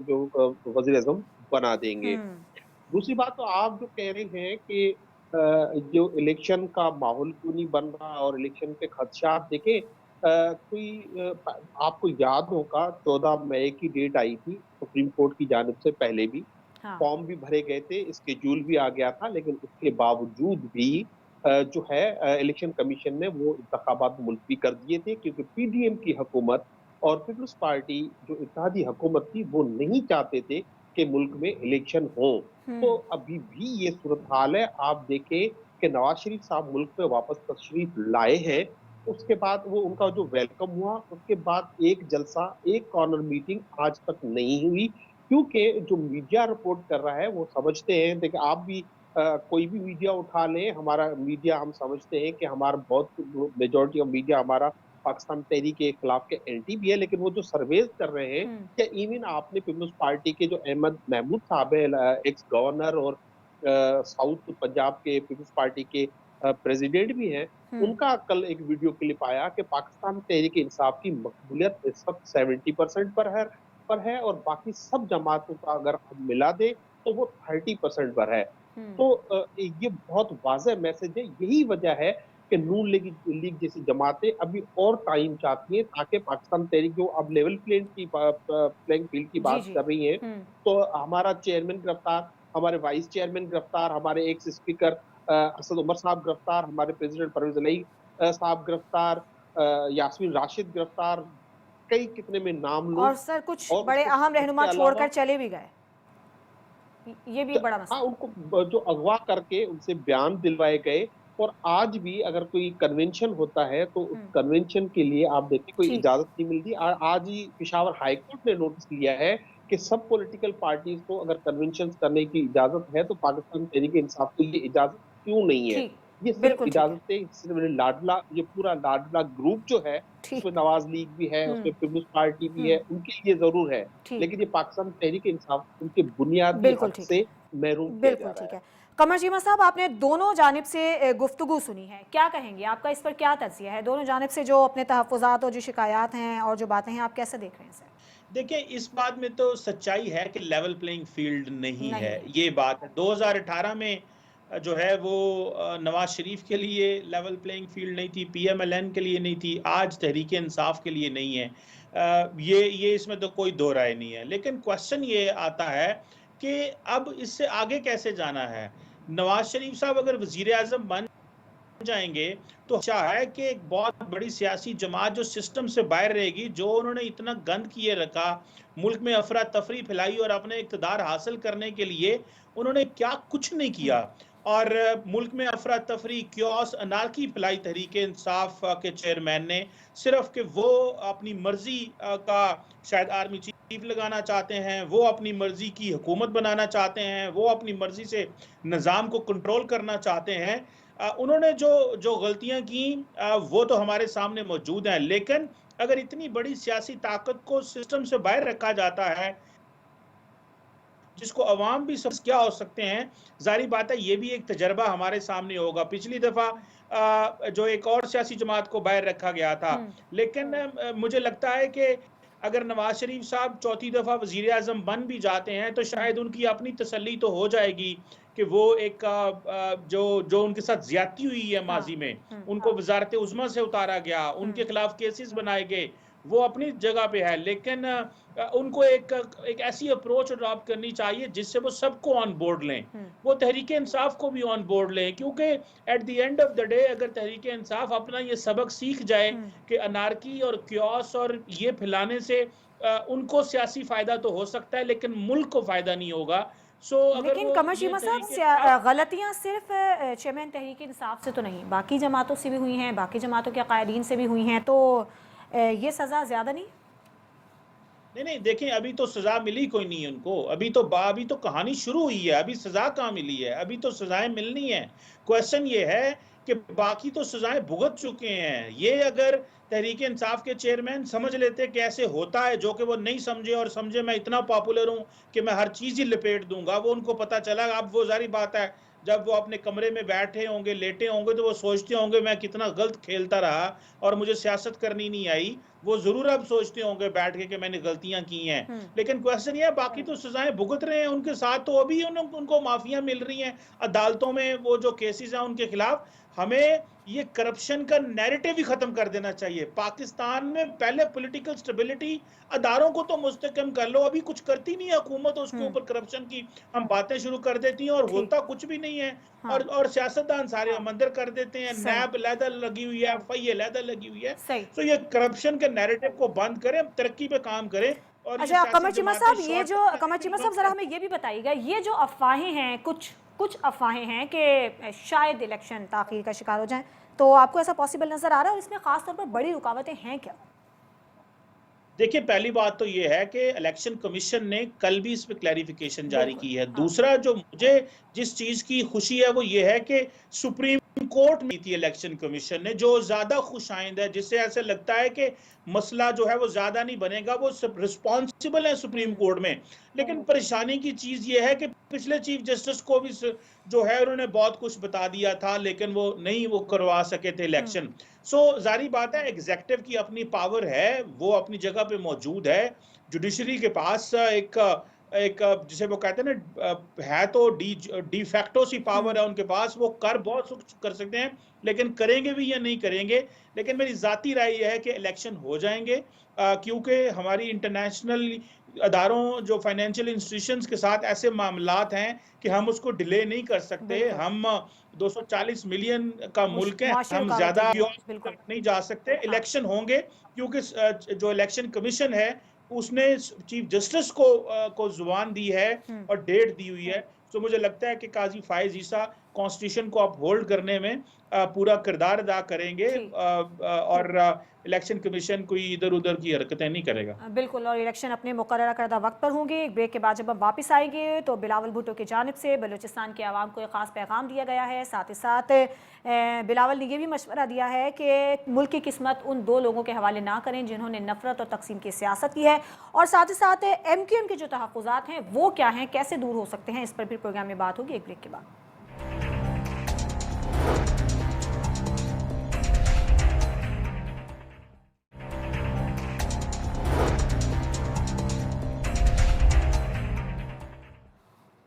जो वजीर आजम बना देंगे। दूसरी बात, तो आप जो कह रहे हैं कि जो इलेक्शन का माहौल क्यों नहीं बन रहा और इलेक्शन के खदशात देखें। आपको याद होगा 14 मई की डेट आई थी सुप्रीम कोर्ट की जानिब से, पहले भी हाँ। फॉर्म भी भरे गए थे, स्केड्यूल भी आ गया था, लेकिन उसके बावजूद भी जो है इलेक्शन कमीशन ने वो इंतखाबात मुलतवी कर दिए थे, क्योंकि पीडीएम की हुकूमत और पीपल्स पार्टी जो इत्तेहादी हुकूमत थी वो नहीं चाहते थे कि मुल्क में इलेक्शन हो। तो अभी भी ये सूरत हाल है। आप देखें कि नवाज शरीफ साहब मुल्क में वापस तशरीफ लाए हैं, उसके बाद वो उनका जो वेलकम हुआ, उसके बाद एक जलसा, एक कॉर्नर मीटिंग आज तक नहीं हुई, क्योंकि जो मीडिया रिपोर्ट कर रहा है वो समझते हैं। देखिए आप भी कोई भी मीडिया उठा लें, हमारा मीडिया, हम समझते हैं कि हमारा बहुत मेजोरिटी ऑफ मीडिया हमारा पाकिस्तान तहरीक के खिलाफ के एंटी भी है, लेकिन वो जो सर्वेज कर रहे हैं, क्या इवन आपने पीपल्स पार्टी के जो अहमद महमूद साहब है, एक्स गवर्नर और साउथ पंजाब के पीपल्स पार्टी के प्रेसिडेंट भी हैं, उनका कल एक वीडियो क्लिप आया कि पाकिस्तान तहरीक इंसाफ की मकबूलियत इस वक्त 70% पर है और बाकी सब जमातों का अगर हम मिला दे तो वो 30% पर है। तो ये बहुत वाज़ेह मैसेज है। यही वजह है कि नून लीग जैसी जमातें अभी और टाइम चाहती हैं, ताकि पाकिस्तान तहरीक जो अब लेवल प्लेइंग फील्ड की जी बात जी। कर रही है, तो हमारा चेयरमैन गिरफ्तार, हमारे वाइस चेयरमैन गिरफ्तार, हमारे एक्स स्पीकर असद उमर साहब गिरफ्तार, हमारे प्रेसिडेंट परवेज इलाही साहब गिरफ्तार, यास्मीन राशिद गिरफ्तार, कई कितने में नाम लो। और सर कुछ और बड़े अहम उसके रहनुमा अलावा छोड़कर चले भी गए, ये भी एक बड़ा हाँ, मसला। उनको जो अगवा करके उनसे बयान दिलवाए गए। और आज भी अगर कोई कन्वेंशन होता है तो उस कन्वेंशन के लिए आप देखिए कोई ठीक। इजाजत नहीं मिलती। आज ही पिशावर हाई कोर्ट ने नोटिस लिया है कि सब पॉलिटिकल पार्टीज को अगर कन्वेंशन करने की इजाजत है तो पाकिस्तान तहरीक इंसाफ को ये इजाजत क्यों नहीं है। ठीक। ये सिर्फ बिल्कुल ठीक है। इजाजत है, सिर्फ लाडला, ये पूरा लाडला ग्रुप जो है, उसमें ठीक। नवाज लीग भी है, उसमें पीपल्स पार्टी भी है, उनके लिए जरूर है, ठीक। लेकिन ये पाकिस्तान तहरीक इंसाफ उनके बुनियादी बिल्कुल हक ठीक है। से महरूम किया जा बिल्कुल रहा ठीक है। है। कमर चीमा साहब, आपने दोनों जानिब से गुफ्तगू सुनी है, क्या कहेंगे? आपका इस पर क्या तज्जिया है? दोनों जानिब से जो अपने तहफ़्फ़ुज़ात और जो शिकायत हैं और जो बातें हैं, आप कैसे देख रहे हैं सर? देखिए, इस बात में तो सच्चाई है कि लेवल प्लेइंग फील्ड नहीं नहीं है, है। ये बात है। 2018 में जो है वो नवाज शरीफ के लिए लेवल प्लेइंग फील्ड नहीं थी, पीएमएलएन के लिए नहीं थी, आज तहरीक इंसाफ के लिए नहीं है। ये इसमें तो कोई दो राय नहीं है। लेकिन क्वेश्चन ये आता है कि अब इससे आगे कैसे जाना है। नवाज शरीफ साहब अगर वजीर आजम बन जाएंगे तो अच्छा है कि एक बहुत बड़ी सियासी जमात जो सिस्टम से बाहर रहेगी, जो उन्होंने इतना गंद किए रखा, मुल्क में अफरा तफरी फैलाई और अपने इक़्तिदार हासिल करने के लिए उन्होंने क्या कुछ नहीं किया, और मुल्क में अफरा तफरी, क्योस, अनारकी फैलाई तहरीक इंसाफ के चेयरमैन ने, सिर्फ कि वो अपनी मर्जी का शायद आर्मी चीफ लगाना चाहते हैं, वो अपनी मर्जी की हुकूमत बनाना चाहते हैं, वो अपनी मर्जी से निज़ाम को कंट्रोल करना चाहते हैं। उन्होंने जो जो गलतियां की वो तो हमारे सामने मौजूद हैं। लेकिन अगर इतनी बड़ी सियासी ताकत को सिस्टम से बाहर रखा जाता है, जिसको अवाम भी समझ क्या हो सकते हैं, जारी बात है ये भी एक तजर्बा हमारे सामने होगा। पिछली दफा जो एक और सियासी जमात को बाहर रखा गया था, लेकिन मुझे लगता है कि अगर नवाज शरीफ साहब चौथी दफा वजीर आजम बन भी जाते हैं तो शायद उनकी अपनी तसल्ली तो हो जाएगी कि वो एक जो जो उनके साथ ज्यादती हुई है माजी में, उनको वजारत उज़्मा से उतारा गया, उनके खिलाफ केसेस बनाए गए, वो अपनी जगह पे है। लेकिन उनको एक ऐसी अप्रोच अडॉप्ट करनी चाहिए जिससे वो सबको ऑन बोर्ड लें, वो तहरीक इंसाफ को भी ऑन बोर्ड लें, क्योंकि at the end of the day अगर तहरीक इंसाफ अपना ये सबक सीख जाए कि अनारकी और क्योस और ये फैलाने से उनको सियासी फायदा तो हो सकता है लेकिन मुल्क को फायदा नहीं होगा। लेकिन कमर चीमा साहब, गलतियां सिर्फ चेयरमैन तहरीक इंसाफ से तो नहीं, बाकी जमातों से भी हुई हैं, बाकी जमातों के कायदीन से भी हुई हैं, तो ये सज़ा ज़्यादा नहीं? नहीं, देखें, अभी तो सजा मिली कोई नहीं उनको, अभी तो कहानी शुरू हुई है, अभी सजा कहाँ मिली है, अभी तो सजाएं मिलनी है। क्वेश्चन ये है कि बाकी तो सजाएं भुगत चुके हैं। ये अगर तहरीक इंसाफ के चेयरमैन समझ लेते कि ऐसे होता है, जो कि वो नहीं समझे, और समझे मैं इतना पॉपुलर हूं कि मैं हर चीज ही लपेट दूंगा, वो उनको पता चला। अब वो जारी बात है जब वो अपने कमरे में बैठे होंगे, लेटे होंगे, तो वो सोचते होंगे मैं कितना गलत खेलता रहा और मुझे सियासत करनी नहीं आई। वो जरूर अब सोचते होंगे बैठ के कि मैंने गलतियां की हैं। लेकिन क्वेश्चन ये है, बाकी तो सजाएं भुगत रहे हैं उनके साथ, तो अभी उनको माफिया मिल रही हैं अदालतों में, वो जो केसेस हैं उनके खिलाफ। हमें ये करप्शन का नैरेटिव ही खत्म कर देना चाहिए। पाकिस्तान में पहले पॉलिटिकल स्टेबिलिटी, अदारों को तो मुस्तकम कर लो, अभी कुछ करती नहीं है हुकूमत, उसके ऊपर करप्शन की हम बातें शुरू कर देती हैं और होता कुछ भी नहीं है। हाँ। और सियासतदान सारे मंदिर कर देते हैं, सही। नैब लैदर लगी हुई है, FIA लैदर लगी हुई है। सही। तो ये करप्शन के नैरेटिव को बंद करें, तरक्की पे काम करें। और ये अच्छा, सियासी कमर चीमा जमातें साहब, ये शॉर्ट जो टर्म कमर चीमा साहब जरा हमें ये भी बताइएगा, ये जो अफवाहें हैं, कुछ अफवाहें हैं कि शायद इलेक्शन ताख़ीर का शिकार हो जाएं, तो आपको ऐसा पॉसिबल नजर आ रहा है और इसमें खास तौर पर बड़ी रुकावटें हैं क्या? देखिए, पहली बात तो ये है कि इलेक्शन कमीशन ने कल भी इस पे क्लैरिफिकेशन जारी बिल्कुल। की है। हाँ। दूसरा, जो मुझे जिस चीज की खुशी है वो ये है कि सुप्रीम कोर्ट में थी इलेक्शन कमीशन ने, जो ज्यादा खुशाइंद है, जिससे ऐसे लगता है कि मसला जो है वो ज्यादा नहीं बनेगा, वो सब रिस्पॉन्सिबल है सुप्रीम कोर्ट में। लेकिन परेशानी की चीज ये है कि पिछले चीफ जस्टिस को भी जो है उन्होंने बहुत कुछ बता दिया था, लेकिन वो नहीं वो करवा सके थे इलेक्शन। सो जारी बात है, एग्जेक्टिव की अपनी पावर है, वो अपनी जगह पे मौजूद है। जुडिशरी के पास एक जिसे वो कहते हैं ना, है तो डी फैक्टो सी पावर है उनके पास, वो बहुत कुछ कर सकते हैं। लेकिन करेंगे भी या नहीं करेंगे, लेकिन मेरी जाती राय यह है कि इलेक्शन हो जाएंगे, क्योंकि हमारी इंटरनेशनल अदारों, जो फाइनेंशियल इंस्टीट्यूशंस के साथ ऐसे मामलात हैं कि हम उसको डिले नहीं कर सकते। हम 240 मिलियन का मुल्क है, हम ज्यादा नहीं जा सकते। इलेक्शन होंगे, क्योंकि जो इलेक्शन कमीशन है उसने चीफ जस्टिस को जुबान दी है और डेट दी हुई है। तो मुझे लगता है कि काजी फायज ईसा कॉन्स्टिट्यूशन को अपहोल्ड करने में पूरा किरदार अदा करेंगे, और इलेक्शन कमीशन कोई इधर उधर की हरकतें नहीं करेगा। बिल्कुल, और इलेक्शन अपने मुकर्ररा करदा वक्त पर होंगे। एक ब्रेक के बाद जब हम वापस आएंगे तो बिलावल भुट्टो की जानिब से बलूचिस्तान के आवाम को एक ख़ास पैगाम दिया गया है। साथ ही साथ बिलावल ने यह भी मशवरा दिया है कि मुल्क की किस्मत उन दो लोगों के हवाले ना करें जिन्होंने नफरत और तकसीम की सियासत की है, और साथ ही साथ MQM के जो तहफ़्फ़ुज़ात हैं वो क्या हैं, कैसे दूर हो सकते हैं, इस पर भी प्रोग्राम में बात होगी एक ब्रेक के बाद।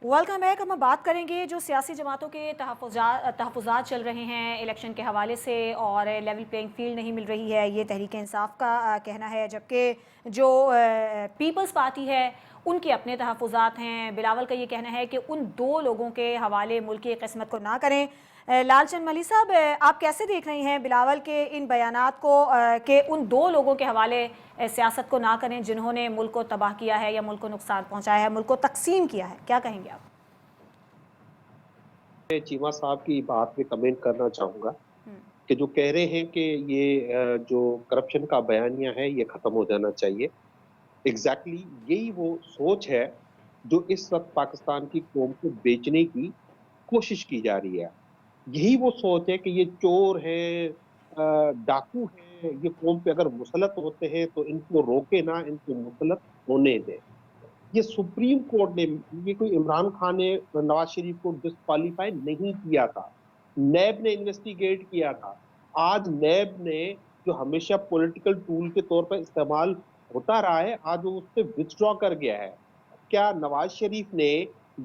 Welcome back. हम बात करेंगे जो सियासी जमातों के तहफ़्फ़ुज़ात चल रहे हैं इलेक्शन के हवाले से, और लेवल प्लेइंग फील्ड नहीं मिल रही है, ये तहरीक इंसाफ का कहना है। जबकि जो पीपल्स पार्टी है उनके अपने तहफ़्फ़ुज़ात हैं। बिलावल का ये कहना है कि उन दो लोगों के हवाले मुल्क की किस्मत को ना करें। लालचंद मलिक साहब, आप कैसे देख रहे हैं बिलावल के इन बयानात को कि उन दो लोगों के हवाले सियासत को ना करें जिन्होंने मुल्क को तबाह किया है या मुल्क को नुकसान पहुंचाया है, मुल्क को तकसीम किया है, क्या कहेंगे आप? मैं चीमा साहब की बात पे कमेंट करना चाहूंगा कि जो कह रहे हैं कि ये जो करप्शन का बयानिया है ये खत्म हो जाना चाहिए। एग्जैक्टली यही वो सोच है जो इस वक्त पाकिस्तान की कौम को बेचने की कोशिश की जा रही है। यही वो सोच है कि ये चोर है, डाकू है, ये कौम पे अगर मुसलत होते हैं तो इनको रोके ना, इनको मुसलत होने दें। ये सुप्रीम कोर्ट ने, ये कोई इमरान खान ने नवाज शरीफ को डिस्क्वालीफाई नहीं किया था, नैब ने इन्वेस्टिगेट किया था। आज नैब ने, जो हमेशा पॉलिटिकल टूल के तौर पर इस्तेमाल होता रहा है, आज वो उससे विथड्रॉ कर गया है। क्या नवाज शरीफ ने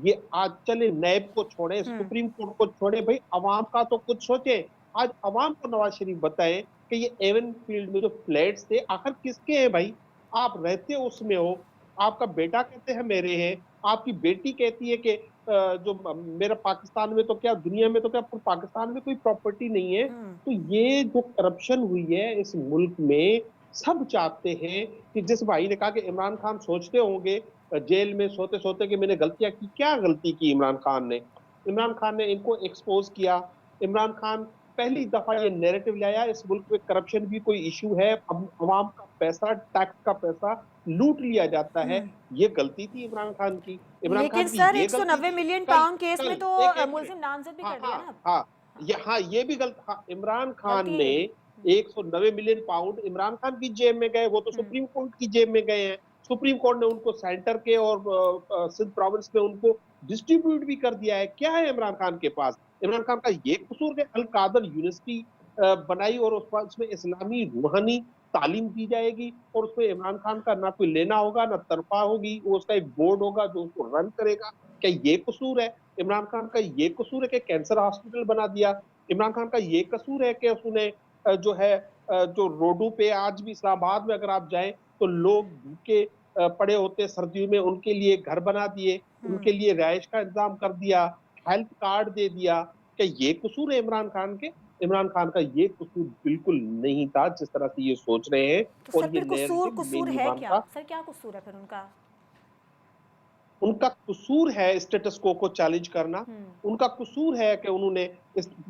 ये, आज चले नैब को छोड़े, सुप्रीम कोर्ट को छोड़े, भाई अवाम का तो कुछ सोचे। आज अवाम को नवाज शरीफ बताए कि ये एवन फील्ड में जो फ्लैट्स थे आखिर किसके हैं भाई? आप रहते उसमें हो, आपका बेटा कहते हैं मेरे हैं, आपकी बेटी कहती है कि जो मेरा पाकिस्तान में तो क्या, दुनिया में तो क्या, पाकिस्तान में कोई प्रॉपर्टी नहीं है। तो ये जो करप्शन हुई है इस मुल्क में, सब चाहते हैं कि, जिस भाई ने कहा कि इमरान खान सोचते होंगे जेल में सोते सोते कि मैंने गलतियां की, क्या गलती की इमरान खान ने? इमरान खान ने इनको एक्सपोज किया। इमरान खान पहली दफा ये नैरेटिव लाया इस मुल्क में करप्शन भी कोई इशू है, अब अवाम का पैसा, टैक्स का पैसा लूट लिया जाता है। ये गलती थी इमरान खान की। इमरान लेकिन खान की सर ये 190 मिलियन पाउंड केस में तो मुल्जिम नामजद भी कर दिया ना। हाँ, ये भी गलत। हाँ, इमरान खान ने 190 मिलियन पाउंड इमरान खान की जेब में गए, वो तो सुप्रीम कोर्ट की जेब में गए हैं। सुप्रीम कोर्ट ने उनको सेंटर के और सिंध प्रोविंस में उनको डिस्ट्रीब्यूट भी कर दिया है। क्या है इमरान खान के पास? इमरान खान का ये कसूर है अल कादर यूनिवर्सिटी बनाई और उसमें इस्लामी रूहानी तालीम दी जाएगी और उसमें इमरान खान का ना कोई लेना होगा ना तरफा होगी, वो उसका एक बोर्ड होगा जो उसको रन करेगा। क्या ये कसूर है? इमरान खान का ये कसूर है कि कैंसर हॉस्पिटल बना दिया? इमरान खान का ये कसूर है कि उसने जो है जो रोडों पे आज भी इस्लामाबाद में अगर आप जाएं तो लोग भूखे पड़े होते सर्दियों में, उनके लिए घर बना दिए, उनके लिए रिहाइश का इंतजाम कर दिया, हेल्थ कार्ड दे दिया? क्या ये कसूर है इमरान खान के? इमरान खान का ये कसूर बिल्कुल नहीं था जिस तरह से ये सोच रहे हैं, तो सर और ये फिर कसूर नैरेटिव कसूर मेन है इमरान क्या? का। सर क्या कसूर है फिर उनका? उनका कसूर है स्टेटस को चैलेंज करना। हम्म। उनका कसूर है कि उन्होंने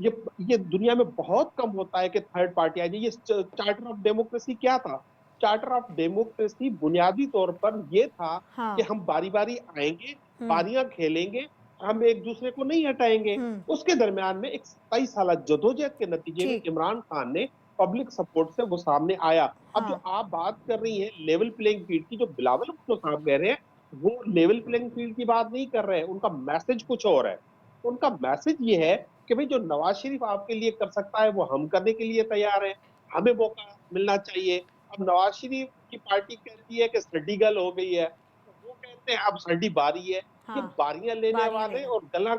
ये दुनिया में बहुत कम होता है कि थर्ड पार्टी आ जाए। ये चार्टर ऑफ डेमोक्रेसी क्या था? चार्टर ऑफ डेमोक्रेसी बुनियादी तौर पर ये था कि हाँ। हम बारी बारी आएंगे, हम्म। बारियां खेलेंगे, हम एक दूसरे को नहीं हटाएंगे। हम्म। उसके दरमियान में एक 27 साल जदोजहद के नतीजे में ठीक। इमरान खान ने पब्लिक सपोर्ट से वो सामने आया। अब जो हाँ। आप बात कर रही हैं लेवल प्लेइंग फील्ड की, जो बिलावल भुट्टो साहब कह रहे हैं, वो लेवल प्लेइंग फील्ड की बात नहीं कर रहे हैं। उनका मैसेज कुछ और है। उनका मैसेज ये है कि भाई जो नवाज शरीफ आपके लिए कर सकता है वो हम करने के लिए तैयार हैं, हमें मौका मिलना चाहिए। अब नवाज शरीफ की पार्टी कहती है कि सड्डी गल हो गई है, तो वो कहते हैं अब सड्डी बारी है। ये हाँ। बारियां लेने बारियां वाले लेना। और गला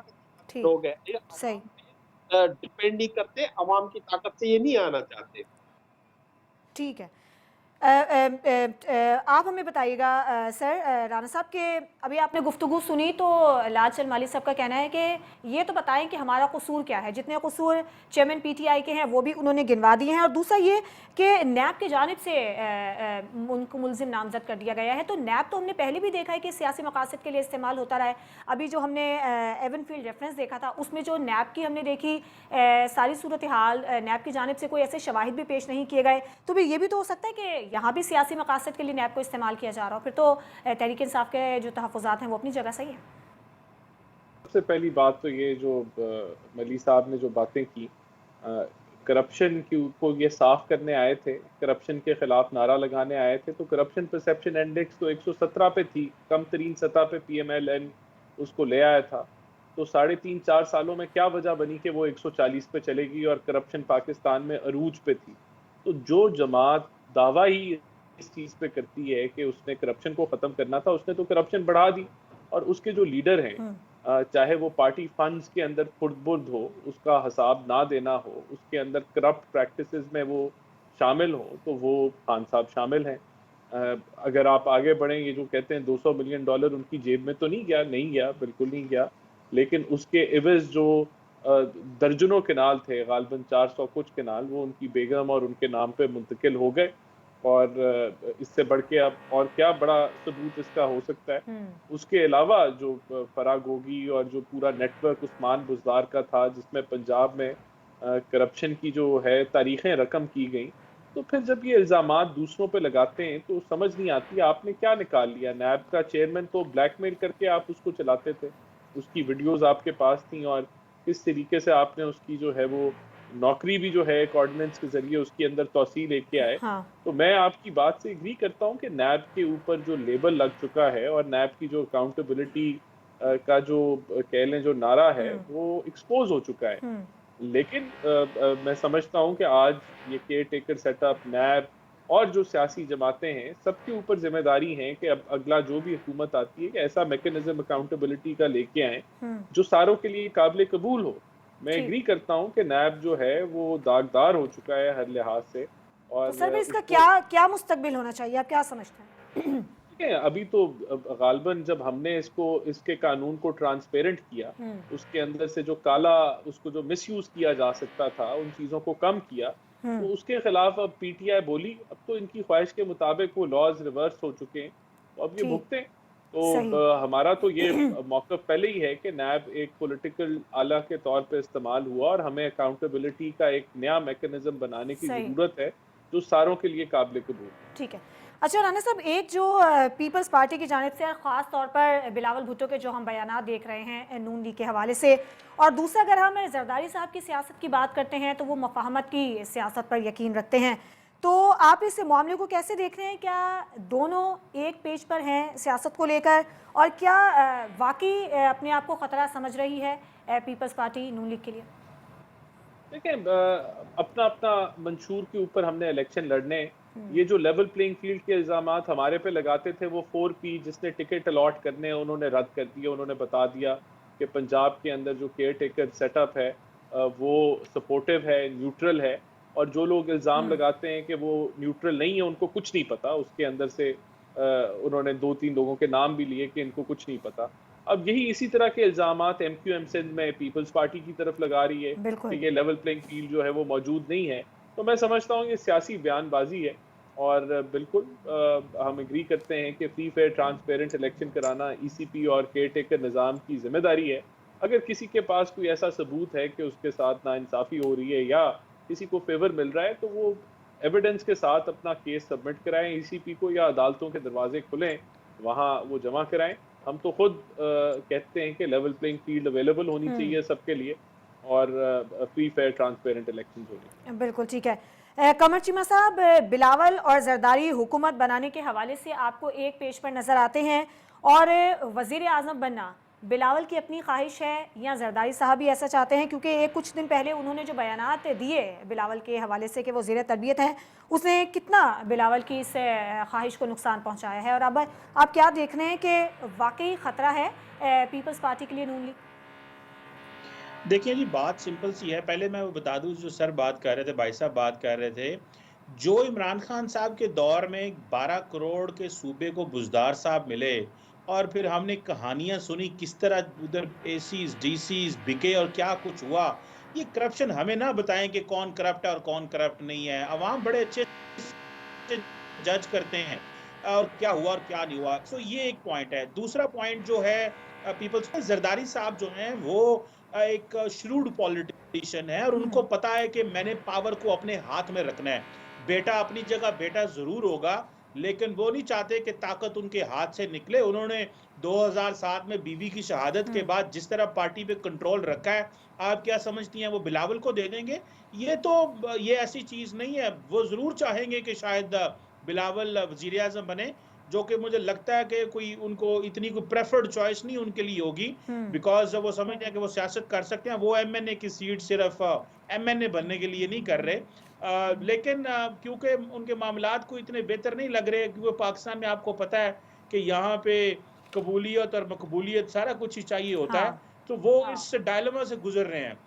ठीक। लोग हैं, ये सही। अवाम पे डिपेंड नहीं करते, अवाम की ताकत से ये नहीं आना चाहते। ठीक है। आप हमें बताइएगा सर, राना साहब के अभी आपने गुफ्तगू सुनी तो लाल चंद माली साहब का कहना है कि ये तो बताएं कि हमारा कसूर क्या है। जितने कसूर चेयरमैन पीटीआई के हैं वो भी उन्होंने गिनवा दिए हैं, और दूसरा ये कि नैब की जानिब से उनको मुलजिम नामजद कर दिया गया है। तो नैब तो हमने पहले भी देखा है कि सियासी मकासद के लिए इस्तेमाल होता रहा है। अभी जो हमने एवनफील्ड रेफरेंस देखा था उसमें जो नैब की हमने देखी सारी सूरत हाल, नैब की जानिब से कोई ऐसे शवाहिद भी पेश नहीं किए गए। तो भी ये भी तो हो सकता है कि यहाँ भी सियासी मकासद के लिए नैब को इस्तेमाल किया जा रहा हो। फिर तो तहरीक इंसाफ के जो तहफ़्फ़ुज़ात हैं वो अपनी जगह सही है। सबसे पहली बात तो ये जो मली साहब ने जो बातें की, करप्शन को ये साफ करने आए थे, करप्शन के खिलाफ नारा लगाने आए थे, तो करप्शन परसेप्शन इंडेक्स तो 117 पे थी, कम तरीन सतह पे पीएमएलएन उसको ले आया था। तो 3.5-4 सालों में क्या वजह बनी कि वो 140 पे चलेगी, और करप्शन पाकिस्तान में अरूज पे थी। तो जो जमात दावा ही इस चीज पे करती है कि उसने करप्शन को खत्म करना था, उसने तो करप्शन बढ़ा दी। और उसके जो लीडर हैं, चाहे वो पार्टी फंड्स के अंदर खुर्द-बुर्द हो, उसका हिसाब ना देना हो, उसके अंदर करप्ट प्रैक्टिसेस में वो शामिल हो, तो वो खान साहब शामिल हैं। अगर आप आगे बढ़ें, ये जो कहते हैं $200 मिलियन उनकी जेब में तो नहीं गया, बिल्कुल नहीं गया। लेकिन उसके एवज जो दर्जनों केनाल थे, गालिबन 400 कुछ केनाल, वो उनकी बेगम और उनके नाम पे मुंतकिल हो गए। और इससे बढ़ के अब और क्या बड़ा सबूत इसका हो सकता है। उसके अलावा जो फराग होगी और जो पूरा नेटवर्क उस्मान बुज़दार का था, जिसमें पंजाब में करप्शन की जो है तारीखें रकम की गई, तो फिर जब ये इल्ज़ामात दूसरों पे लगाते हैं तो समझ नहीं आती आपने क्या निकाल लिया। नैब का चेयरमैन तो ब्लैकमेल करके आप उसको चलाते थे, उसकी वीडियोस आपके पास थी, और किस तरीके से आपने उसकी जो है वो नौकरी भी जो है एक ऑर्डिनेंस के जरिए उसके अंदर तौसील लेके आए। हाँ। तो मैं आपकी बात से एग्री करता हूँ कि नैब के ऊपर जो लेबल लग चुका है और नैब की जो अकाउंटेबिलिटी का जो कह लें जो नारा है वो एक्सपोज हो चुका है। लेकिन मैं समझता हूँ कि आज ये केयर टेकर सेटअप, नैब और जो सियासी जमातें हैं, सबके ऊपर जिम्मेदारी है कि अब अगला जो भी हुकूमत आती है कि ऐसा मैकेनिज्म अकाउंटेबिलिटी का लेके आए जो सारों के लिए काबिल कबूल हो। मैं एग्री ठीक। करता हूँ कि नैब जो है वो दागदार हो चुका है हर लिहाज से, तो और सर फिर इसका उसको क्या क्या मुस्तकबिल होना चाहिए, आप क्या समझते हैं? ठीक है। अभी तो गालबन जब हमने इसके कानून को ट्रांसपेरेंट किया, उसके अंदर से जो काला उसको जो मिसयूज किया जा सकता था, उन चीजों को कम किया, तो उसके खिलाफ अब पीटीआई बोली। अब तो इनकी ख्वाहिश के मुताबिक वो लॉज रिवर्स हो चुके हैं, तो अब ये ठीक। भुगते। तो सही। हमारा तो ये मौक़िफ़ पहले ही है कि नैब एक पॉलिटिकल आला के तौर पे इस्तेमाल हुआ, और हमें अकाउंटेबिलिटी का एक नया मैकेनिज्म बनाने की सही। ज़रूरत है जो सारों के लिए काबिल कबूल। ठीक है। अच्छा राना साहब, एक जो पीपल्स पार्टी की जानिब से ख़ास तौर पर बिलावल भुट्टो के जो हम बयानात देख रहे हैं नून लीग के हवाले से, और दूसरा अगर हम जरदारी साहब की सियासत की बात करते हैं तो वो मफाहमत की सियासत पर यकीन रखते हैं। तो आप इस मामले को कैसे देख रहे हैं? क्या दोनों एक पेज पर हैं सियासत को लेकर, और क्या वाकई अपने आप को ख़तरा समझ रही है पीपल्स पार्टी नून लीग के लिए? देखिए, अपना अपना मंशूर के ऊपर हमने इलेक्शन लड़ने, ये जो लेवल प्लेइंग फील्ड के इल्ज़ामात हमारे पे लगाते थे, वो 4P जिसने टिकट अलॉट करने हैं उन्होंने रद्द कर दिया। उन्होंने बता दिया कि पंजाब के अंदर जो केयर टेकर सेटअप है वो सपोर्टिव है, न्यूट्रल है, और जो लोग इल्ज़ाम लगाते हैं कि वो न्यूट्रल नहीं है, उनको कुछ नहीं पता। उसके अंदर से उन्होंने 2-3 लोगों के नाम भी लिए कि इनको कुछ नहीं पता। अब यही इसी तरह के इल्ज़ामात MQM सिंध में पीपल्स पार्टी की तरफ लगा रही है बिल्कुल। कि ये लेवल प्लेइंग फील्ड जो है वो मौजूद नहीं है। तो मैं समझता हूँ ये सियासी बयानबाजी है, और बिल्कुल हम एग्री करते हैं कि फ्री फेयर ट्रांसपेरेंट इलेक्शन कराना ECP और केयर टेकर निज़ाम की जिम्मेदारी है। अगर किसी के पास कोई ऐसा सबूत है कि उसके साथ नाइंसाफ़ी हो रही है या किसी को फेवर मिल रहा है, तो वो एविडेंस के साथ अपना केस सबमिट कराएं ECP को, या अदालतों के दरवाजे खुलें, वहाँ वो जमा कराएं। हम तो खुद कहते हैं कि लेवल प्लेइंग फील्ड अवेलेबल होनी चाहिए सबके लिए, और फ्री फेयर ट्रांसपेरेंट इलेक्शन होने। बिल्कुल ठीक है। कमर चीमा साहब, बिलावल और जरदारी हुकूमत बनाने के हवाले से आपको एक पेज पर नज़र आते हैं, और वज़ीर आज़म बनना बिलावल की अपनी ख्वाहिश है या जरदारी साहब भी ऐसा चाहते हैं? क्योंकि कुछ दिन पहले उन्होंने जो बयानात दिए बिलावल के हवाले से कि वो ज़ेर तरबियत हैं, उसने कितना बिलावल की इस ख्वाहिश को नुकसान पहुंचाया है, और अब आप क्या देख रहे हैं कि वाकई ख़तरा है पीपल्स पार्टी के लिए नून लीग? देखिए जी, बात सिंपल सी है। पहले मैं वो बता दूं, जो सर बात कर रहे थे, भाई साहब बात कर रहे थे, जो इमरान खान साहब के दौर में 12 करोड़ के सूबे को बुजदार साहब मिले, और फिर हमने कहानियां सुनी किस तरह उधर ACs DCs बिके और क्या कुछ हुआ। ये करप्शन हमें ना बताएं कि कौन करप्ट है और कौन करप्ट नहीं है। अवाम बड़े अच्छे से जज करते हैं और क्या हुआ और क्या नहीं हुआ। सो ये एक पॉइंट है। दूसरा पॉइंट जो है, पीपल्स जरदारी साहब जो हैं वो एक श्रूड पॉलिटिशियन है, और उनको पता है कि मैंने पावर को अपने हाथ में रखना है। बेटा अपनी जगह बेटा जरूर होगा, लेकिन वो नहीं चाहते कि ताकत उनके हाथ से निकले। उन्होंने 2007 में बीवी की शहादत के बाद जिस तरह पार्टी पे कंट्रोल रखा है, आप क्या समझती हैं वो बिलावल को दे देंगे? ये ऐसी चीज नहीं है। वो जरूर चाहेंगे कि शायद बिलावल वजीर आजम बने, जो कि मुझे लगता है कि कोई उनको इतनी कोई प्रेफर्ड चॉइस नहीं उनके लिए होगी, बिकॉज वो समझते हैं कि वो सियासत कर सकते हैं। वो MNA की सीट सिर्फ MNA बनने के लिए नहीं कर रहे। लेकिन क्योंकि उनके मामलात को इतने बेहतर नहीं लग रहे, क्योंकि पाकिस्तान में आपको पता है कि यहाँ पे कबूलियत और मकबूलियत सारा कुछ ही चाहिए होता है, तो वो इस डायलेमा से गुजर रहे हैं।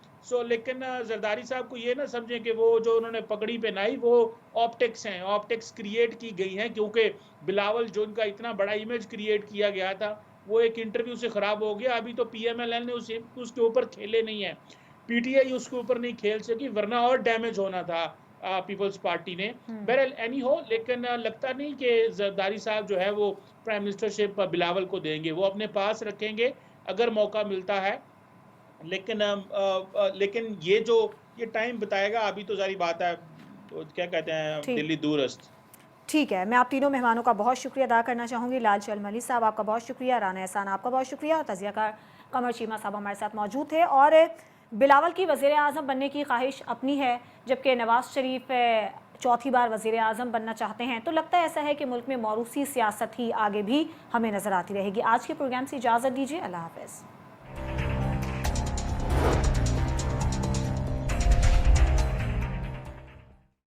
लेकिन जरदारी साहब को ये ना समझें कि वो जो उन्होंने पगड़ी पहनाई वो ऑप्टिक्स हैं, ऑप्टिक्स क्रिएट की गई हैं, क्योंकि बिलावल जो उनका इतना बड़ा इमेज क्रिएट किया गया था वो एक इंटरव्यू से खराब हो गया। अभी तो PMLN ने उसके ऊपर खेले नहीं है, PTI उसके ऊपर नहीं खेल सकी, वरना और डैमेज होना था पीपल्स पार्टी ने। बहरहाल एनी हो, लेकिन लगता नहीं कि जरदारी साहब जो है वो प्राइम मिनिस्टरशिप बिलावल को देंगे, वो अपने पास रखेंगे अगर मौका मिलता है। लेकिन ये टाइम बताएगा। अभी तो जारी बात है, तो क्या कहते हैं, दिल्ली दूरस्त। ठीक है, मैं आप तीनों मेहमानों का बहुत शुक्रिया अदा करना चाहूँगी। लाल चलमली साहब आपका बहुत शुक्रिया, राना एहसान आपका बहुत शुक्रिया, तजियाकार कमर चीमा साहब हमारे साथ मौजूद थे। और बिलावल की वज़ीर आज़म बनने की ख्वाहिश अपनी है, जबकि नवाज़ शरीफ चौथी बार वज़ीर आज़म बनना चाहते हैं। तो लगता है ऐसा है कि मुल्क में मौरूसी सियासत ही आगे भी हमें नज़र आती रहेगी। आज के प्रोग्राम से इजाज़त दीजिए, अल्लाह हाफ़िज़।